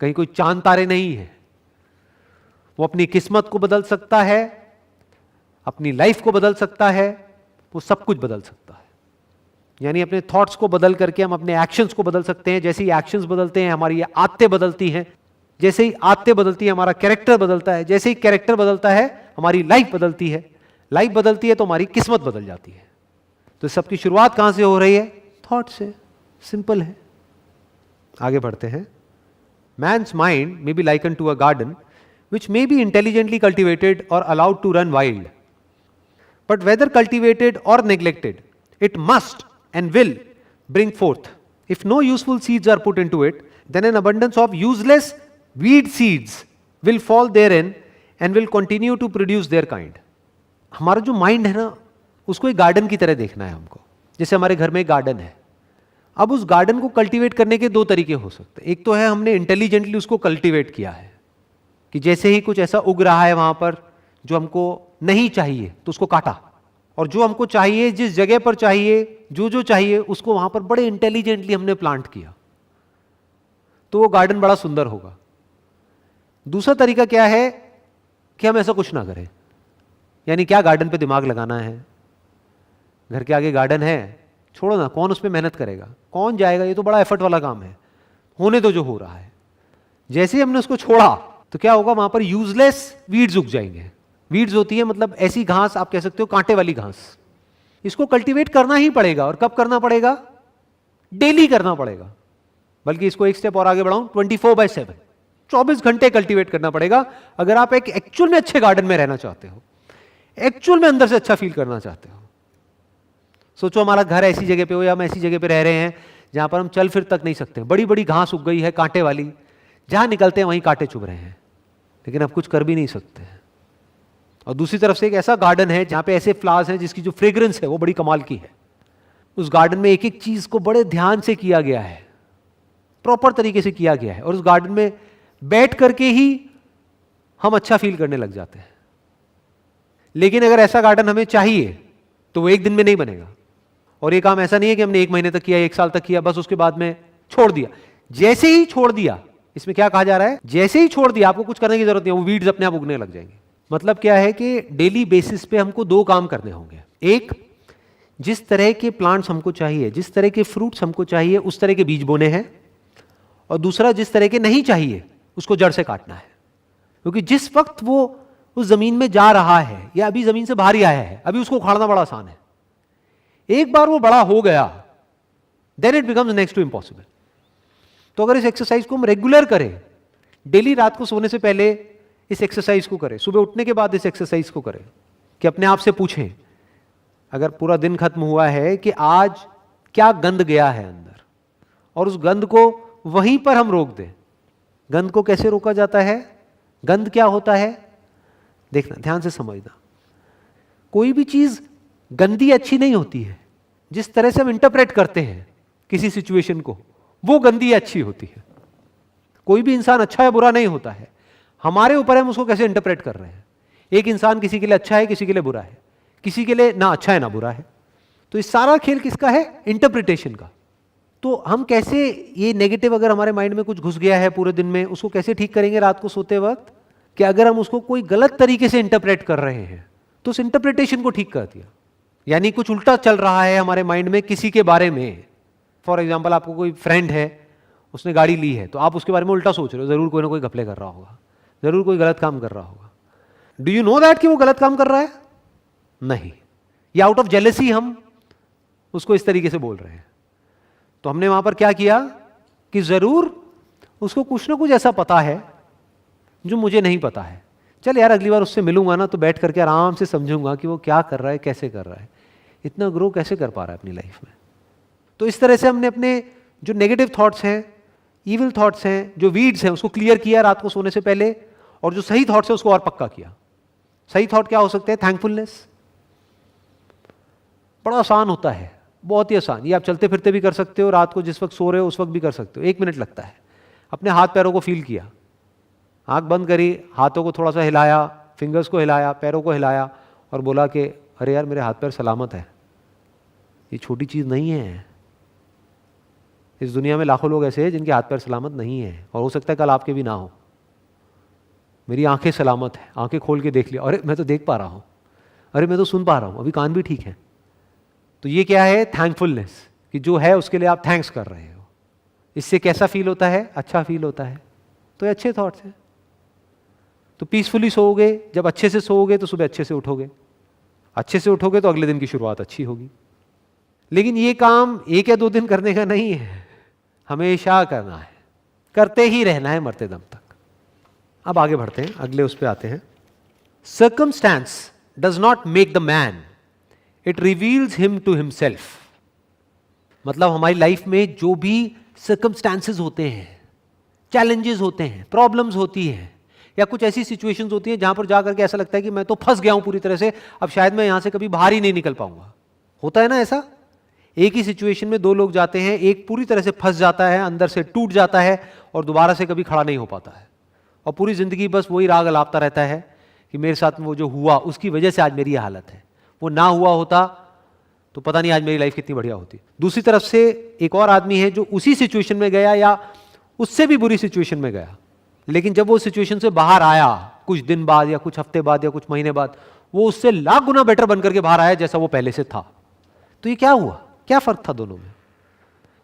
कहीं कोई चांद तारे नहीं है। वो अपनी किस्मत को बदल सकता है, अपनी लाइफ को बदल सकता है, वो सब कुछ बदल सकता है। यानी अपने थॉट्स को बदल करके हम अपने एक्शंस को बदल सकते हैं। जैसे ही एक्शंस बदलते हैं हमारी ये आदतें बदलती हैं, जैसे ही आदतें बदलती है हमारा कैरेक्टर बदलता है, जैसे ही कैरेक्टर बदलता है हमारी लाइफ बदलती है, लाइफ बदलती है तो हमारी किस्मत बदल जाती है। तो सबकी शुरुआत कहां से हो रही है? थॉट से। सिंपल है। आगे बढ़ते हैं। Man's mind may be likened to a garden which may be intelligently cultivated or allowed to run wild. But whether cultivated or neglected, it must and will bring forth. If no useful seeds are put into it, then an abundance of useless weed seeds will fall therein and will continue to produce their kind. हमारा जो mind है ना, उसको एक garden की तरह देखना है हमको। जैसे हमारे घर में एक गार्डन है, अब उस गार्डन को कल्टीवेट करने के दो तरीके हो सकते हैं। एक तो है हमने इंटेलिजेंटली उसको कल्टीवेट किया है, कि जैसे ही कुछ ऐसा उग रहा है वहां पर जो हमको नहीं चाहिए तो उसको काटा, और जो हमको चाहिए, जिस जगह पर चाहिए, जो चाहिए, उसको वहां पर बड़े इंटेलिजेंटली हमने प्लांट किया, तो वो गार्डन बड़ा सुंदर होगा। दूसरा तरीका क्या है कि हम ऐसा कुछ ना करें। यानी क्या गार्डन पे दिमाग लगाना है? घर के आगे गार्डन है, छोड़ो ना, कौन उस पर मेहनत करेगा, कौन जाएगा, ये तो बड़ा एफर्ट वाला काम है, होने तो जो हो रहा है। जैसे ही हमने उसको छोड़ा तो क्या होगा, वहां पर यूजलेस वीड्स उग जाएंगे। वीड्स होती है मतलब ऐसी घास, आप कह सकते हो कांटे वाली घास। इसको कल्टीवेट करना ही पड़ेगा। और कब करना पड़ेगा? डेली करना पड़ेगा। बल्कि इसको एक स्टेप और आगे बढ़ाऊं, 24/7, 24 घंटे कल्टीवेट करना पड़ेगा अगर आप एक एक्चुअल में अच्छे गार्डन में रहना चाहते हो, एक्चुअल में अंदर से अच्छा फील करना चाहते हो। सोचो हमारा घर ऐसी जगह पे हो या हम ऐसी जगह पे रह रहे हैं जहां पर हम चल फिर तक नहीं सकते, बड़ी बड़ी घास उग गई है कांटे वाली, जहां निकलते हैं वहीं कांटे चुभ रहे हैं, लेकिन अब कुछ कर भी नहीं सकते। और दूसरी तरफ से एक ऐसा गार्डन है जहां पे ऐसे फ्लावर्स हैं जिसकी जो फ्रेग्रेंस है वो बड़ी कमाल की है। उस गार्डन में एक एक चीज को बड़े ध्यान से किया गया है, प्रॉपर तरीके से किया गया है, और उस गार्डन में बैठ करके ही हम अच्छा फील करने लग जाते हैं। लेकिन अगर ऐसा गार्डन हमें चाहिए तो वो एक दिन में नहीं बनेगा। और ये काम ऐसा नहीं है कि हमने 1 महीने तक किया, 1 साल तक किया, बस उसके बाद में छोड़ दिया। जैसे ही छोड़ दिया, इसमें क्या कहा जा रहा है, जैसे ही छोड़ दिया, आपको कुछ करने की जरूरत नहीं है, वो वीड्स अपने आप उगने लग जाएंगे। मतलब क्या है कि डेली बेसिस पे हमको 2 काम करने होंगे। एक, जिस तरह के प्लांट्स हमको चाहिए, जिस तरह के फ्रूट्स हमको चाहिए, उस तरह के बीज बोने हैं। और दूसरा, जिस तरह के नहीं चाहिए उसको जड़ से काटना है। क्योंकि जिस वक्त वो उस जमीन में जा रहा है या अभी जमीन से बाहर ही आया है, अभी उसको उखाड़ना बड़ा आसान है। एक बार वो बड़ा हो गया, then it becomes next to impossible. तो अगर इस एक्सरसाइज को हम रेगुलर करें, डेली रात को सोने से पहले इस एक्सरसाइज को करें, सुबह उठने के बाद इस एक्सरसाइज को करें, कि अपने आप से पूछें, अगर पूरा दिन खत्म हुआ है, कि आज क्या गंद गया है अंदर, और उस गंद को वहीं पर हम रोक दें। गंद को कैसे रोका जाता है? गंद क्या होता है? देखना, ध्यान से समझना। कोई भी चीज गंदी अच्छी नहीं होती है। जिस तरह से हम इंटरप्रेट करते हैं किसी सिचुएशन को, वो गंदी अच्छी होती है। कोई भी इंसान अच्छा या बुरा नहीं होता है, हमारे ऊपर हम उसको कैसे इंटरप्रेट कर रहे हैं। एक इंसान किसी के लिए अच्छा है, किसी के लिए बुरा है, किसी के लिए ना अच्छा है ना बुरा है। तो इस सारा खेल किसका है? इंटरप्रिटेशन का। तो हम कैसे ये नेगेटिव अगर हमारे माइंड में कुछ घुस गया है पूरे दिन में, उसको कैसे ठीक करेंगे रात को सोते वक्त? कि अगर हम उसको कोई गलत तरीके से इंटरप्रेट कर रहे हैं तो उस इंटरप्रिटेशन को ठीक कर दिया। यानी कुछ उल्टा चल रहा है हमारे माइंड में किसी के बारे में। फॉर एग्जाम्पल, आपको कोई फ्रेंड है, उसने गाड़ी ली है, तो आप उसके बारे में उल्टा सोच रहे हो, जरूर कोई ना कोई घपले कर रहा होगा, जरूर कोई गलत काम कर रहा होगा। डू यू नो दैट कि वो गलत काम कर रहा है? नहीं। या आउट ऑफ जेलसी हम उसको इस तरीके से बोल रहे हैं। तो हमने वहां पर क्या किया कि जरूर उसको कुछ ना कुछ ऐसा पता है जो मुझे नहीं पता है, चल यार अगली बार उससे मिलूंगा ना तो बैठ करके आराम से समझूंगा कि वो क्या कर रहा है, कैसे कर रहा है, इतना ग्रो कैसे कर पा रहा है अपनी लाइफ में। तो इस तरह से हमने अपने जो नेगेटिव थॉट्स हैं, इविल थॉट्स हैं, जो वीड्स हैं, उसको क्लियर किया रात को सोने से पहले, और जो सही थॉट्स है उसको और पक्का किया। सही थॉट क्या हो सकते हैं? थैंकफुलनेस। बड़ा आसान होता है, बहुत ही आसान। ये आप चलते फिरते भी कर सकते हो, रात को जिस वक्त सो रहे हो उस वक्त भी कर सकते हो। 1 मिनट लगता है। अपने हाथ पैरों को फील किया, आंख बंद करी, हाथों को थोड़ा सा हिलाया, फिंगर्स को हिलाया, पैरों को हिलाया और बोला कि अरे यार मेरे हाथ पैर सलामत है। ये छोटी चीज़ नहीं है। इस दुनिया में लाखों लोग ऐसे हैं जिनके हाथ पैर सलामत नहीं है, और हो सकता है कल आपके भी ना हो। मेरी आंखें सलामत हैं, आंखें खोल के देख लिया, अरे मैं तो देख पा रहा हूँ, अरे मैं तो सुन पा रहा हूँ, अभी कान भी ठीक है। तो ये क्या है? थैंकफुलनेस, कि जो है उसके लिए आप थैंक्स कर रहे हो। इससे कैसा फील होता है? अच्छा फील होता है। तो ये अच्छे थॉट्स हैं। तो पीसफुली सोओगे, जब अच्छे से सोओगे तो सुबह अच्छे से उठोगे, अच्छे से उठोगे तो अगले दिन की शुरुआत अच्छी होगी। लेकिन ये काम 1 या 2 दिन करने का नहीं है, हमेशा करना है, करते ही रहना है मरते दम तक। अब आगे बढ़ते हैं, अगले उस पे आते हैं। Circumstance does not make the man, it reveals him to himself. मतलब हमारी लाइफ में जो भी सर्कमस्टेंसेस होते हैं, चैलेंजेस होते हैं, प्रॉब्लम्स होती हैं, या कुछ ऐसी सिचुएशंस होती हैं जहां पर जाकर के ऐसा लगता है कि मैं तो फंस गया हूं पूरी तरह से, अब शायद मैं यहां से कभी बाहर ही नहीं निकल पाऊंगा। होता है ना ऐसा? एक ही सिचुएशन में 2 लोग जाते हैं, एक पूरी तरह से फंस जाता है, अंदर से टूट जाता है और दोबारा से कभी खड़ा नहीं हो पाता है, और पूरी जिंदगी बस वही राग अलापता रहता है कि मेरे साथ में वो जो हुआ उसकी वजह से आज मेरी ये हालत है, वो ना हुआ होता तो पता नहीं आज मेरी लाइफ कितनी बढ़िया होती। दूसरी तरफ से एक और आदमी है जो उसी सिचुएशन में गया या उससे भी बुरी सिचुएशन में गया, लेकिन जब वो सिचुएशन से बाहर आया कुछ दिन बाद या कुछ हफ्ते बाद या कुछ महीने बाद, वो उससे लाख गुना बेटर बनकर के बाहर आया जैसा वो पहले से था। तो ये क्या हुआ? क्या फर्क था दोनों में?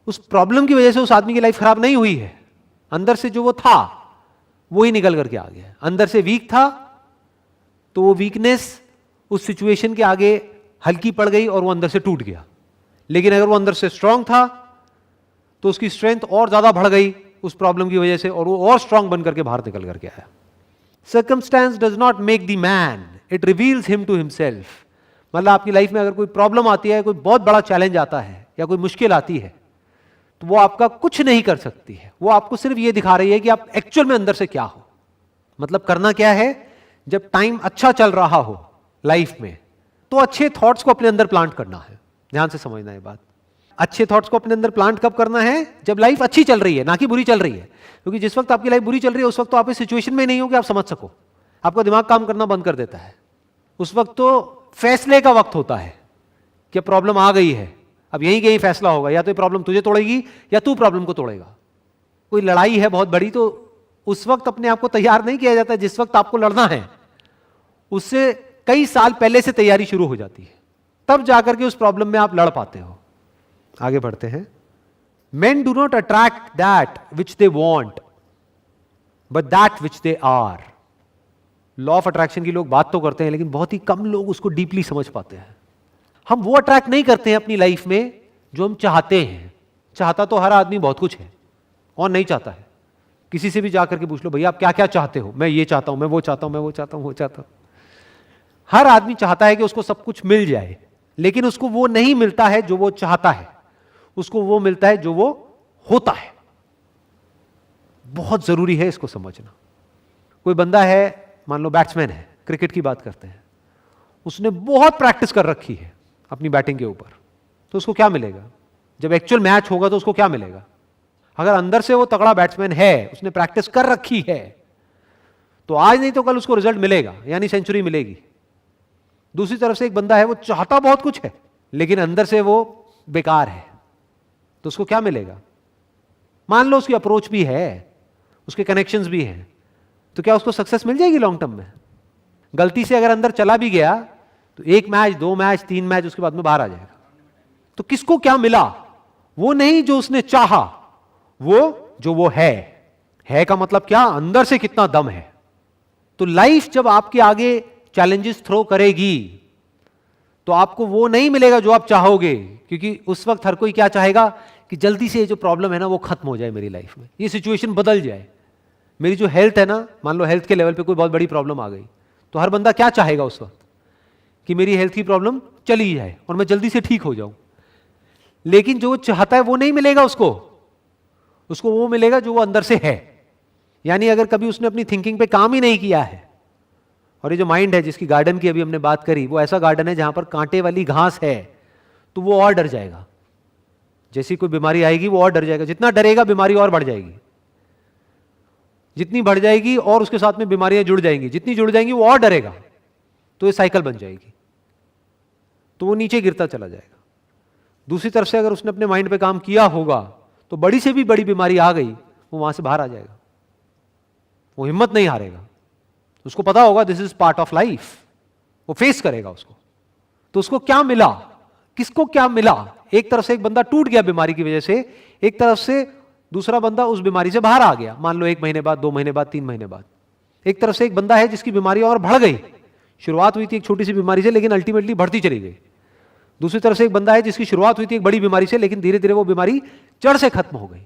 उस प्रॉब्लम की वजह से उस आदमी की लाइफ खराब नहीं हुई है, अंदर से जो वो था वो ही निकल करके आ गया। अंदर से वीक था तो वो वीकनेस उस सिचुएशन के आगे हल्की पड़ गई और वो अंदर से टूट गया। लेकिन अगर वो अंदर से स्ट्रांग था तो उसकी स्ट्रेंथ और ज्यादा बढ़ गई उस प्रॉब्लम की वजह से, और वो और स्ट्रांग बन करके बाहर निकल करके आया। Circumstance does not make the man, it reveals him to himself. मतलब आपकी लाइफ में अगर कोई प्रॉब्लम आती है, कोई बहुत बड़ा चैलेंज आता है या कोई मुश्किल आती है, तो वो आपका कुछ नहीं कर सकती है, वो आपको सिर्फ ये दिखा रही है कि आप एक्चुअल में अंदर से क्या हो। मतलब करना क्या है? जब टाइम अच्छा चल रहा हो लाइफ में तो अच्छे थॉट्स को अपने अंदर प्लांट करना है। ध्यान से समझना ये बात। अच्छे थॉट्स को अपने अंदर प्लांट कब करना है? जब लाइफ अच्छी चल रही है, ना कि बुरी चल रही है। क्योंकि जिस वक्त आपकी लाइफ बुरी चल रही है उस वक्त तो आप इस सिचुएशन में नहीं हो कि आप समझ सको, आपका दिमाग काम करना बंद कर देता है। उस वक्त तो फैसले का वक्त होता है कि प्रॉब्लम आ गई है, अब यहीं कहीं फैसला होगा, या तो ये प्रॉब्लम तुझे तोड़ेगी या तू प्रॉब्लम को तोड़ेगा। कोई लड़ाई है बहुत बड़ी, तो उस वक्त अपने आप को तैयार नहीं किया जाता। जिस वक्त आपको लड़ना है उससे कई साल पहले से तैयारी शुरू हो जाती है, तब जाकर के उस प्रॉब्लम में आप लड़ पाते हो। आगे बढ़ते हैं। Men do not attract that which they want, but that which they are. Law of attraction की लोग बात तो करते हैं, लेकिन बहुत ही कम लोग उसको डीपली समझ पाते हैं। हम वो अट्रैक्ट नहीं करते हैं अपनी लाइफ में जो हम चाहते हैं। चाहता तो हर आदमी बहुत कुछ है, और नहीं चाहता है। किसी से भी जाकर के पूछ लो, भैया आप क्या क्या चाहते हो? मैं ये चाहता हूं, मैं वो चाहता हूं, मैं वो चाहता हूं, वो चाहता हूं। हर आदमी चाहता है कि उसको सब कुछ मिल जाए, लेकिन उसको वो नहीं मिलता है जो वो चाहता है, उसको वो मिलता है जो वो होता है। बहुत जरूरी है इसको समझना। कोई बंदा है, मान लो बैट्समैन है, क्रिकेट की बात करते हैं, उसने बहुत प्रैक्टिस कर रखी है अपनी बैटिंग के ऊपर, तो उसको क्या मिलेगा? जब एक्चुअल मैच होगा तो उसको क्या मिलेगा? अगर अंदर से वो तगड़ा बैट्समैन है, उसने प्रैक्टिस कर रखी है, तो आज नहीं तो कल उसको रिजल्ट मिलेगा, यानी सेंचुरी मिलेगी। दूसरी तरफ से एक बंदा है, वो चाहता बहुत कुछ है लेकिन अंदर से वो बेकार है, तो उसको क्या मिलेगा? मान लो उसकी अप्रोच भी है, उसके कनेक्शंस भी हैं, तो क्या उसको सक्सेस मिल जाएगी लॉन्ग टर्म में? गलती से अगर अंदर चला भी गया तो 1 मैच, 2 मैच, 3 मैच उसके बाद में बाहर आ जाएगा। तो किसको क्या मिला? वो नहीं जो उसने चाहा, वो जो वो है का मतलब क्या? अंदर से कितना दम है। तो लाइफ जब आपके आगे चैलेंजेस थ्रो करेगी तो आपको वो नहीं मिलेगा जो आप चाहोगे, क्योंकि उस वक्त हर कोई क्या चाहेगा कि जल्दी से ये जो प्रॉब्लम है ना वो खत्म हो जाए मेरी लाइफ में, ये सिचुएशन बदल जाए, मेरी जो हेल्थ है ना, मान लो हेल्थ के लेवल पे कोई बहुत बड़ी प्रॉब्लम आ गई, तो हर बंदा क्या चाहेगा उस वक्त कि मेरी हेल्थ की प्रॉब्लम चली जाए और मैं जल्दी से ठीक हो जाऊं। लेकिन जो चाहता है वो नहीं मिलेगा उसको, उसको वो मिलेगा जो वो अंदर से है। यानी अगर कभी उसने अपनी थिंकिंग पे काम ही नहीं किया है, और ये जो माइंड है जिसकी गार्डन की अभी हमने बात करी, वो ऐसा गार्डन है जहां पर कांटे वाली घास है, तो वो और डर जाएगा। जैसी कोई बीमारी आएगी वो और डर जाएगा, जितना डरेगा बीमारी और बढ़ जाएगी, जितनी बढ़ जाएगी और उसके साथ में बीमारियां जुड़ जाएंगी, जितनी जुड़ जाएंगी वो और डरेगा, तो ये साइकिल बन जाएगी, तो वो नीचे गिरता चला जाएगा। दूसरी तरफ से अगर उसने अपने माइंड पे काम किया होगा तो बड़ी से भी बड़ी बीमारी आ गई, वो वहां से बाहर आ जाएगा, वो हिम्मत नहीं हारेगा, उसको पता होगा this is part of life, वो फेस करेगा उसको। तो उसको क्या मिला, किसको क्या मिला? एक तरफ से एक बंदा टूट गया बीमारी की वजह से, एक तरफ से दूसरा बंदा उस बीमारी से बाहर आ गया, मान लो 1 महीने बाद, 2 महीने बाद, 3 महीने बाद। एक तरफ से एक बंदा है जिसकी बीमारी और बढ़ गई, शुरुआत हुई थी एक छोटी सी बीमारी से लेकिन अल्टीमेटली बढ़ती चली गई। दूसरी तरफ से एक बंदा है जिसकी शुरुआत हुई थी एक बड़ी बीमारी से लेकिन धीरे धीरे वो बीमारी जड़ से खत्म हो गई।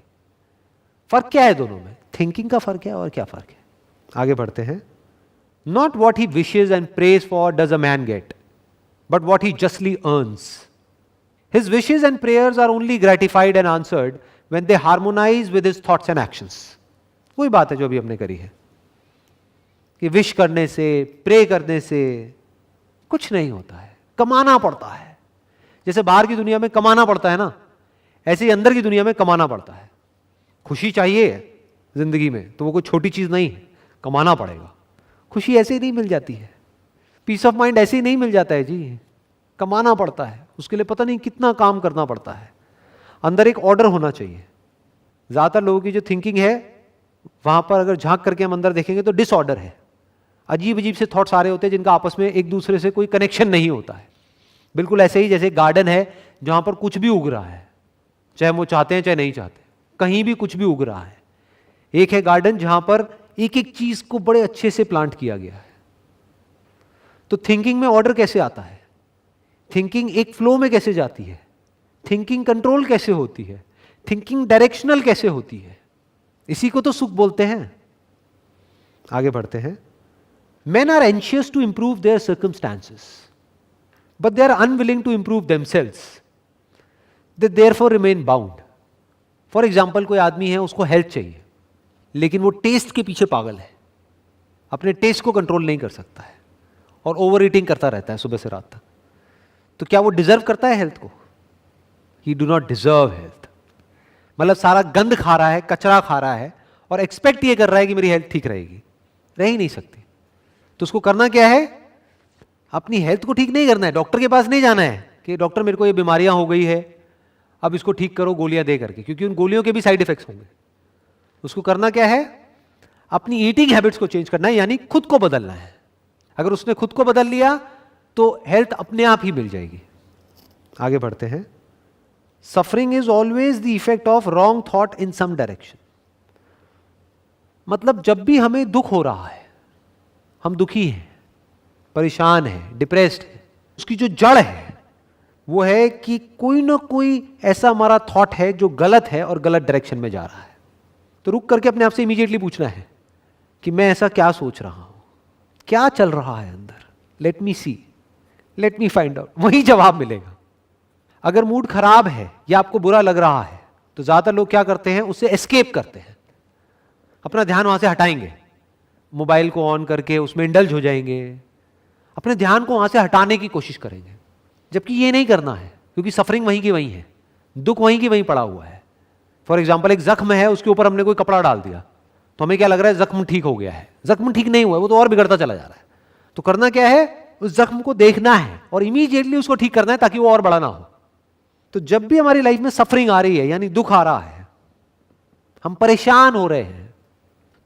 फर्क क्या है दोनों में? थिंकिंग का फर्क है। और क्या फर्क है? आगे बढ़ते हैं। Not what he wishes and prays for does a man get, but what he justly earns. His wishes and prayers are only gratified and answered when they harmonise with his thoughts and actions. वही बात है जो अभी हमने करी है कि wish करने से, प्रे करने से कुछ नहीं होता है, कमाना पड़ता है। जैसे बाहर की दुनिया में कमाना पड़ता है ना, ऐसे ही अंदर की दुनिया में कमाना पड़ता है। खुशी चाहिए जिंदगी में तो वो कोई छोटी चीज नहीं है, कमाना पड़ेगा। खुशी ऐसे ही नहीं मिल जाती है, पीस ऑफ माइंड ऐसे ही नहीं मिल जाता है जी, कमाना पड़ता है। उसके लिए पता नहीं कितना काम करना पड़ता है। अंदर एक ऑर्डर होना चाहिए। ज्यादातर लोगों की जो थिंकिंग है वहां पर अगर झांक करके हम अंदर देखेंगे तो डिसऑर्डर है, अजीब अजीब से थॉट्स आ रहे होते हैं जिनका आपस में एक दूसरे से कोई कनेक्शन नहीं होता है। बिल्कुल ऐसे ही जैसे गार्डन है जहां पर कुछ भी उग रहा है, चाहे वो चाहते हैं चाहे नहीं चाहते, कहीं भी कुछ भी उग रहा है। एक है गार्डन जहां पर एक एक चीज को बड़े अच्छे से प्लांट किया गया है। तो थिंकिंग में ऑर्डर कैसे आता है? थिंकिंग एक फ्लो में कैसे जाती है? थिंकिंग कंट्रोल कैसे होती है? थिंकिंग डायरेक्शनल कैसे होती है? इसी को तो सुख बोलते हैं। आगे बढ़ते हैं। Men are anxious to improve their circumstances, but they are unwilling to improve themselves. They therefore remain bound. For example, कोई आदमी है, उसको हेल्थ चाहिए, लेकिन वो टेस्ट के पीछे पागल है, अपने टेस्ट को कंट्रोल नहीं कर सकता है और ओवर ईटिंग करता रहता है सुबह से रात तक। तो क्या वो डिजर्व करता है हेल्थ को? He do not deserve health. मतलब सारा गंद खा रहा है, कचरा खा रहा है और एक्सपेक्ट ये कर रहा है कि मेरी हेल्थ ठीक रहेगी। रह ही नहीं सकती। तो उसको करना क्या है? अपनी हेल्थ को ठीक नहीं करना है, डॉक्टर के पास नहीं जाना है कि डॉक्टर मेरे को ये बीमारियां हो गई है, अब इसको ठीक करो गोलियां दे करके, क्योंकि उन गोलियों के भी साइड इफेक्ट्स होंगे। उसको करना क्या है? अपनी ईटिंग हैबिट्स को चेंज करना है, यानी खुद को बदलना है। अगर उसने खुद को बदल लिया तो हेल्थ अपने आप ही मिल जाएगी। आगे बढ़ते हैं। Suffering is always the effect of wrong thought in some direction. मतलब जब भी हमें दुख हो रहा है, हम दुखी हैं, परेशान हैं, डिप्रेस्ड हैं, उसकी जो जड़ है वो है कि कोई ना कोई ऐसा हमारा थॉट है जो गलत है और गलत डायरेक्शन में जा रहा है। तो रुक करके अपने आप से इमीडिएटली पूछना है कि मैं ऐसा क्या सोच रहा हूं, क्या चल रहा है अंदर, लेट मी सी, लेट मी फाइंड आउट। वही जवाब मिलेगा। अगर मूड खराब है या आपको बुरा लग रहा है तो ज्यादातर लोग क्या करते हैं? उससे एस्केप करते हैं, अपना ध्यान वहां से हटाएंगे, मोबाइल को ऑन करके उसमें इंडल्ज हो जाएंगे, अपने ध्यान को वहां से हटाने की कोशिश करेंगे। जबकि ये नहीं करना है, क्योंकि सफरिंग वहीं की वहीं है, दुख वहीं की वहीं पड़ा हुआ है। फॉर एग्जाम्पल, एक जख्म है, उसके ऊपर हमने कोई कपड़ा डाल दिया तो हमें क्या लग रहा है? जख्म ठीक हो गया है। जख्म ठीक नहीं हुआ है, वो तो और बिगड़ता चला जा रहा है। तो करना क्या है? उस जख्म को देखना है और इमीडिएटली उसको ठीक करना है ताकि वो और बड़ा ना हो। तो जब भी हमारी लाइफ में सफरिंग आ रही है, यानी दुख आ रहा है, हम परेशान हो रहे हैं,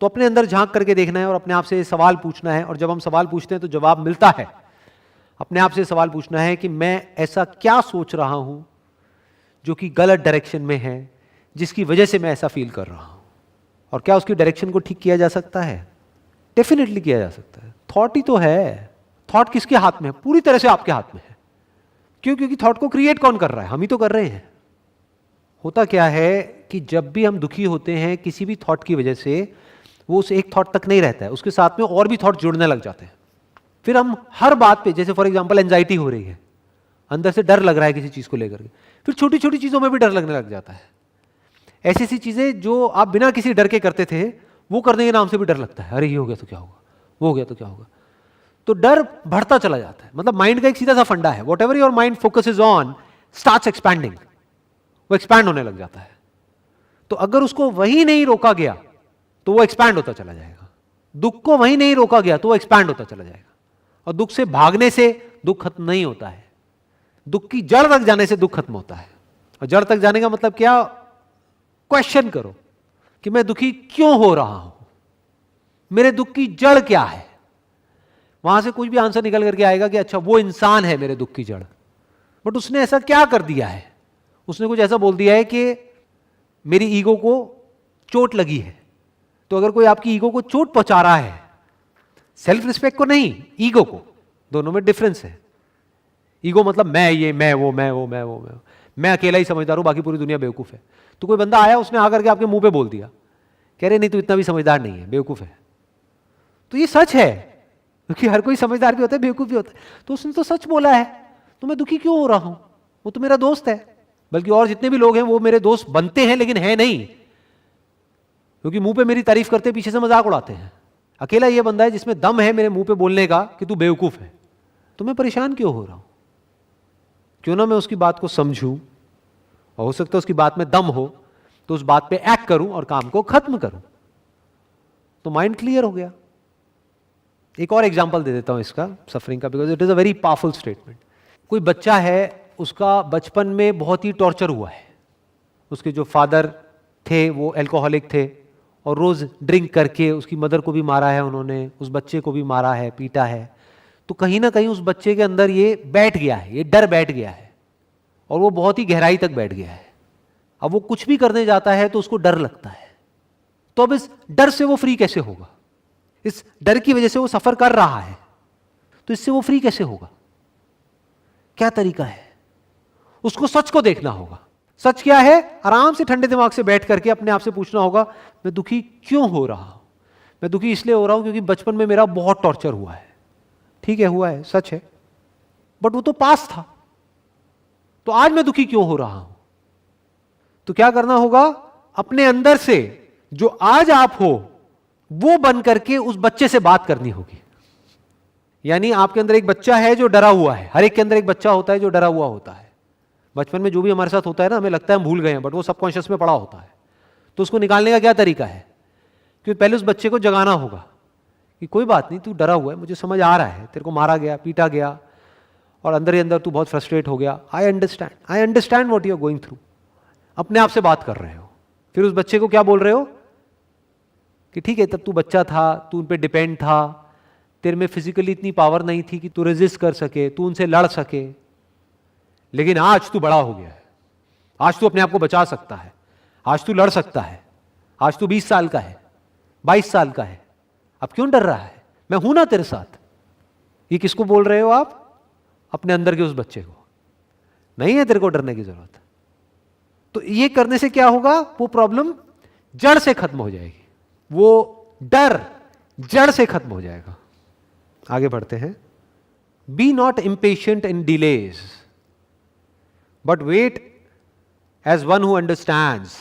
तो अपने अंदर झांक करके देखना है और अपने आप से सवाल पूछना है। और जब हम सवाल पूछते हैं तो जवाब मिलता है। अपने आप से सवाल पूछना है कि मैं ऐसा क्या सोच रहा हूं जो कि गलत डायरेक्शन में है, जिसकी वजह से मैं ऐसा फील कर रहा हूं, और क्या उसकी डायरेक्शन को ठीक किया जा सकता है? डेफिनेटली किया जा सकता है। थॉट ही तो है। थॉट किसके हाथ में है? पूरी तरह से आपके हाथ में है। क्यों? क्योंकि थॉट को क्रिएट कौन कर रहा है? हम ही तो कर रहे हैं। होता क्या है कि जब भी हम दुखी होते हैं किसी भी थॉट की वजह से, वो उस एक थॉट तक नहीं रहता है, उसके साथ में और भी थॉट जुड़ने लग जाते हैं। फिर हम हर बात पे, जैसे फॉर एग्जांपल एंजाइटी हो रही है, अंदर से डर लग रहा है किसी चीज को लेकर के, फिर छोटी छोटी चीजों में भी डर लगने लग जाता है। ऐसी ऐसी चीजें जो आप बिना किसी डर के करते थे, वो करने के नाम से भी डर लगता है, अरे ये हो गया तो क्या होगा, वो हो गया तो क्या होगा। तो डर बढ़ता चला जाता है। मतलब माइंड का एक सीधा सा फंडा है, what ever your mind focuses on starts expanding, वो एक्सपैंड होने लग जाता है। तो अगर उसको वही नहीं रोका गया तो वो एक्सपैंड होता चला जाएगा। दुख को वही नहीं रोका गया तो वो एक्सपैंड होता चला जाएगा। और दुख से भागने से दुख खत्म नहीं होता है, दुख की जड़ तक जाने से दुख खत्म होता है। और जड़ तक जाने का मतलब क्या? क्वेश्चन करो कि मैं दुखी क्यों हो रहा हूं, मेरे दुख की जड़ क्या है। वहां से कुछ भी आंसर निकल करके आएगा कि अच्छा वो इंसान है मेरे दुख की जड़। बट उसने ऐसा क्या कर दिया है? उसने कुछ ऐसा बोल दिया है कि मेरी ईगो को चोट लगी है। तो अगर कोई आपकी ईगो को चोट पहुंचा रहा है, सेल्फ रिस्पेक्ट को नहीं, ईगो को, दोनों में डिफरेंस है। ईगो मतलब मैं ये, मैं वो, मैं वो, मैं वो, मैं अकेला ही समझदार हूं, बाकी पूरी दुनिया बेवकूफ है। तो कोई बंदा आया, उसने आकर के आपके मुंह पे बोल दिया, कह रहे नहीं तू इतना भी समझदार नहीं है, बेवकूफ है। तो ये सच है, क्योंकि हर कोई समझदार भी होता है, बेवकूफ भी होता है। तो उसने तो सच बोला है, तो मैं दुखी क्यों हो रहा हूं? वो तो मेरा दोस्त है। बल्कि और जितने भी लोग हैं वो मेरे दोस्त बनते हैं, लेकिन है नहीं, क्योंकि मुंह पे मेरी तारीफ करते पीछे से मजाक उड़ाते हैं। अकेला ये बंदा है जिसमें दम है मेरे मुंह पे बोलने का कि तू बेवकूफ है। तो मैं परेशान क्यों हो रहा हूं? क्यों ना मैं उसकी बात को समझूं, और हो सकता है उसकी बात में दम हो तो उस बात पे एक्ट करूं और काम को खत्म करूं। तो माइंड क्लियर हो गया। एक और एग्जांपल दे देता हूं इसका, सफरिंग का, because it is a very powerful statement. कोई बच्चा है, उसका बचपन में बहुत ही टॉर्चर हुआ है। उसके जो फादर थे वो अल्कोहलिक थे, और रोज ड्रिंक करके उसकी मदर को भी मारा है उन्होंने, उस बच्चे को भी मारा है, पीटा है। तो कहीं ना कहीं उस बच्चे के अंदर ये बैठ गया है, ये डर बैठ गया है, और वो बहुत ही गहराई तक बैठ गया है। अब वो कुछ भी करने जाता है तो उसको डर लगता है। तो अब इस डर से वो फ्री कैसे होगा? इस डर की वजह से वो सफर कर रहा है, तो इससे वो फ्री कैसे होगा? क्या तरीका है? उसको सच को देखना होगा। सच क्या है? आराम से ठंडे दिमाग से बैठ करके अपने आप से पूछना होगा, मैं दुखी क्यों हो रहा हूं? मैं दुखी इसलिए हो रहा हूं क्योंकि बचपन में मेरा बहुत टॉर्चर हुआ है। ठीक है, हुआ है, सच है, बट वो तो पास था। तो आज मैं दुखी क्यों हो रहा हूं? तो क्या करना होगा? अपने अंदर से जो आज आप हो वो बन करके उस बच्चे से बात करनी होगी। यानी आपके अंदर एक बच्चा है जो डरा हुआ है। हर एक के अंदर एक बच्चा होता है जो डरा हुआ होता है। बचपन में जो भी हमारे साथ होता है ना, हमें लगता है हम भूल गए हैं, बट वो सबकॉन्शियस में पड़ा होता है। तो उसको निकालने का क्या तरीका है? क्योंकि पहले उस बच्चे को जगाना होगा कि कोई बात नहीं, तू डरा हुआ है, मुझे समझ आ रहा है, तेरे को मारा गया, पीटा गया, और अंदर ही अंदर तू बहुत फ्रस्ट्रेट हो गया। I understand what you are going through. अपने आप से बात कर रहे हो। फिर उस बच्चे को क्या बोल रहे हो कि ठीक है, तब तू बच्चा था, तू उन पे डिपेंड था, तेरे में फिजिकली इतनी पावर नहीं थी कि तू रेजिस्ट कर सके, तू उनसे लड़ सके, लेकिन आज तू बड़ा हो गया है, आज तू अपने आप को बचा सकता है, आज तू लड़ सकता है, आज तू 20 साल का है, 22 साल का है, अब क्यों डर रहा है? मैं हूं ना तेरे साथ। ये किसको बोल रहे हो आप? अपने अंदर के उस बच्चे को। नहीं है तेरे को डरने की जरूरत। तो ये करने से क्या होगा? वो प्रॉब्लम जड़ से खत्म हो जाएगी, वो डर जड़ से खत्म हो जाएगा। आगे बढ़ते हैं। Be not impatient in delays, but wait as one who understands.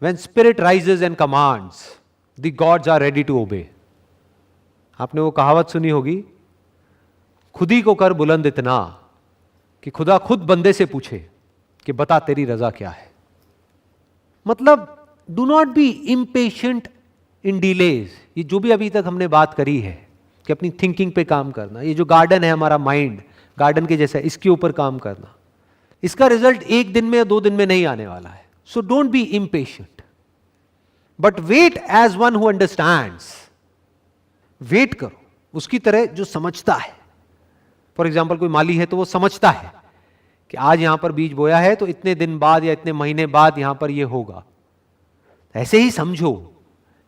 When spirit rises and commands, the gods are ready to obey. आपने वो कहावत सुनी होगी, खुद ही को कर बुलंद इतना कि खुदा खुद बंदे से पूछे कि बता तेरी रजा क्या है। मतलब do not be impatient in delays. ये जो भी अभी तक हमने बात करी है कि अपनी थिंकिंग पे काम करना, ये जो गार्डन है हमारा माइंड, गार्डन के जैसा, इसके ऊपर काम करना, इसका रिजल्ट एक दिन में या 2 दिन में नहीं आने वाला है। So don't be impatient, but wait as one who understands. Wait करो उसकी तरह जो समझता है। फॉर एग्जाम्पल कोई माली है तो वो समझता है कि आज यहां पर बीज बोया है तो इतने दिन बाद या इतने महीने बाद यहां पर ये होगा। ऐसे ही समझो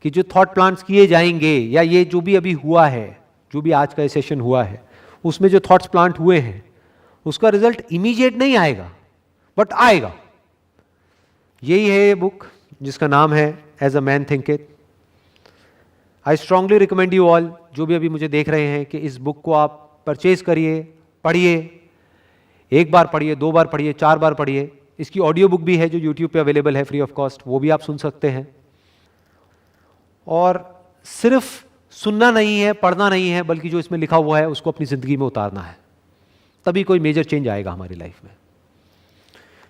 कि जो थॉट प्लांट्स किए जाएंगे, या ये जो भी अभी हुआ है, जो भी आज का सेशन हुआ है, उसमें जो थॉट्स प्लांट हुए हैं, उसका रिजल्ट इमीडिएट नहीं आएगा, बट आएगा। यही है ये बुक जिसका नाम है as a man thinketh. I strongly recommend you all, जो भी अभी मुझे देख रहे हैं, कि इस बुक को आप परचेज करिए, पढ़िए, एक बार पढ़िए, 2 बार पढ़िए, 4 बार पढ़िए। इसकी ऑडियो बुक भी है जो यूट्यूब पे अवेलेबल है फ्री ऑफ कॉस्ट, वो भी आप सुन सकते हैं। और सिर्फ सुनना नहीं है, पढ़ना नहीं है, बल्कि जो इसमें लिखा हुआ है उसको अपनी ज़िंदगी में उतारना है, तभी कोई मेजर चेंज आएगा हमारी लाइफ में।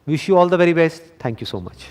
Wish you all the very best. Thank you so much.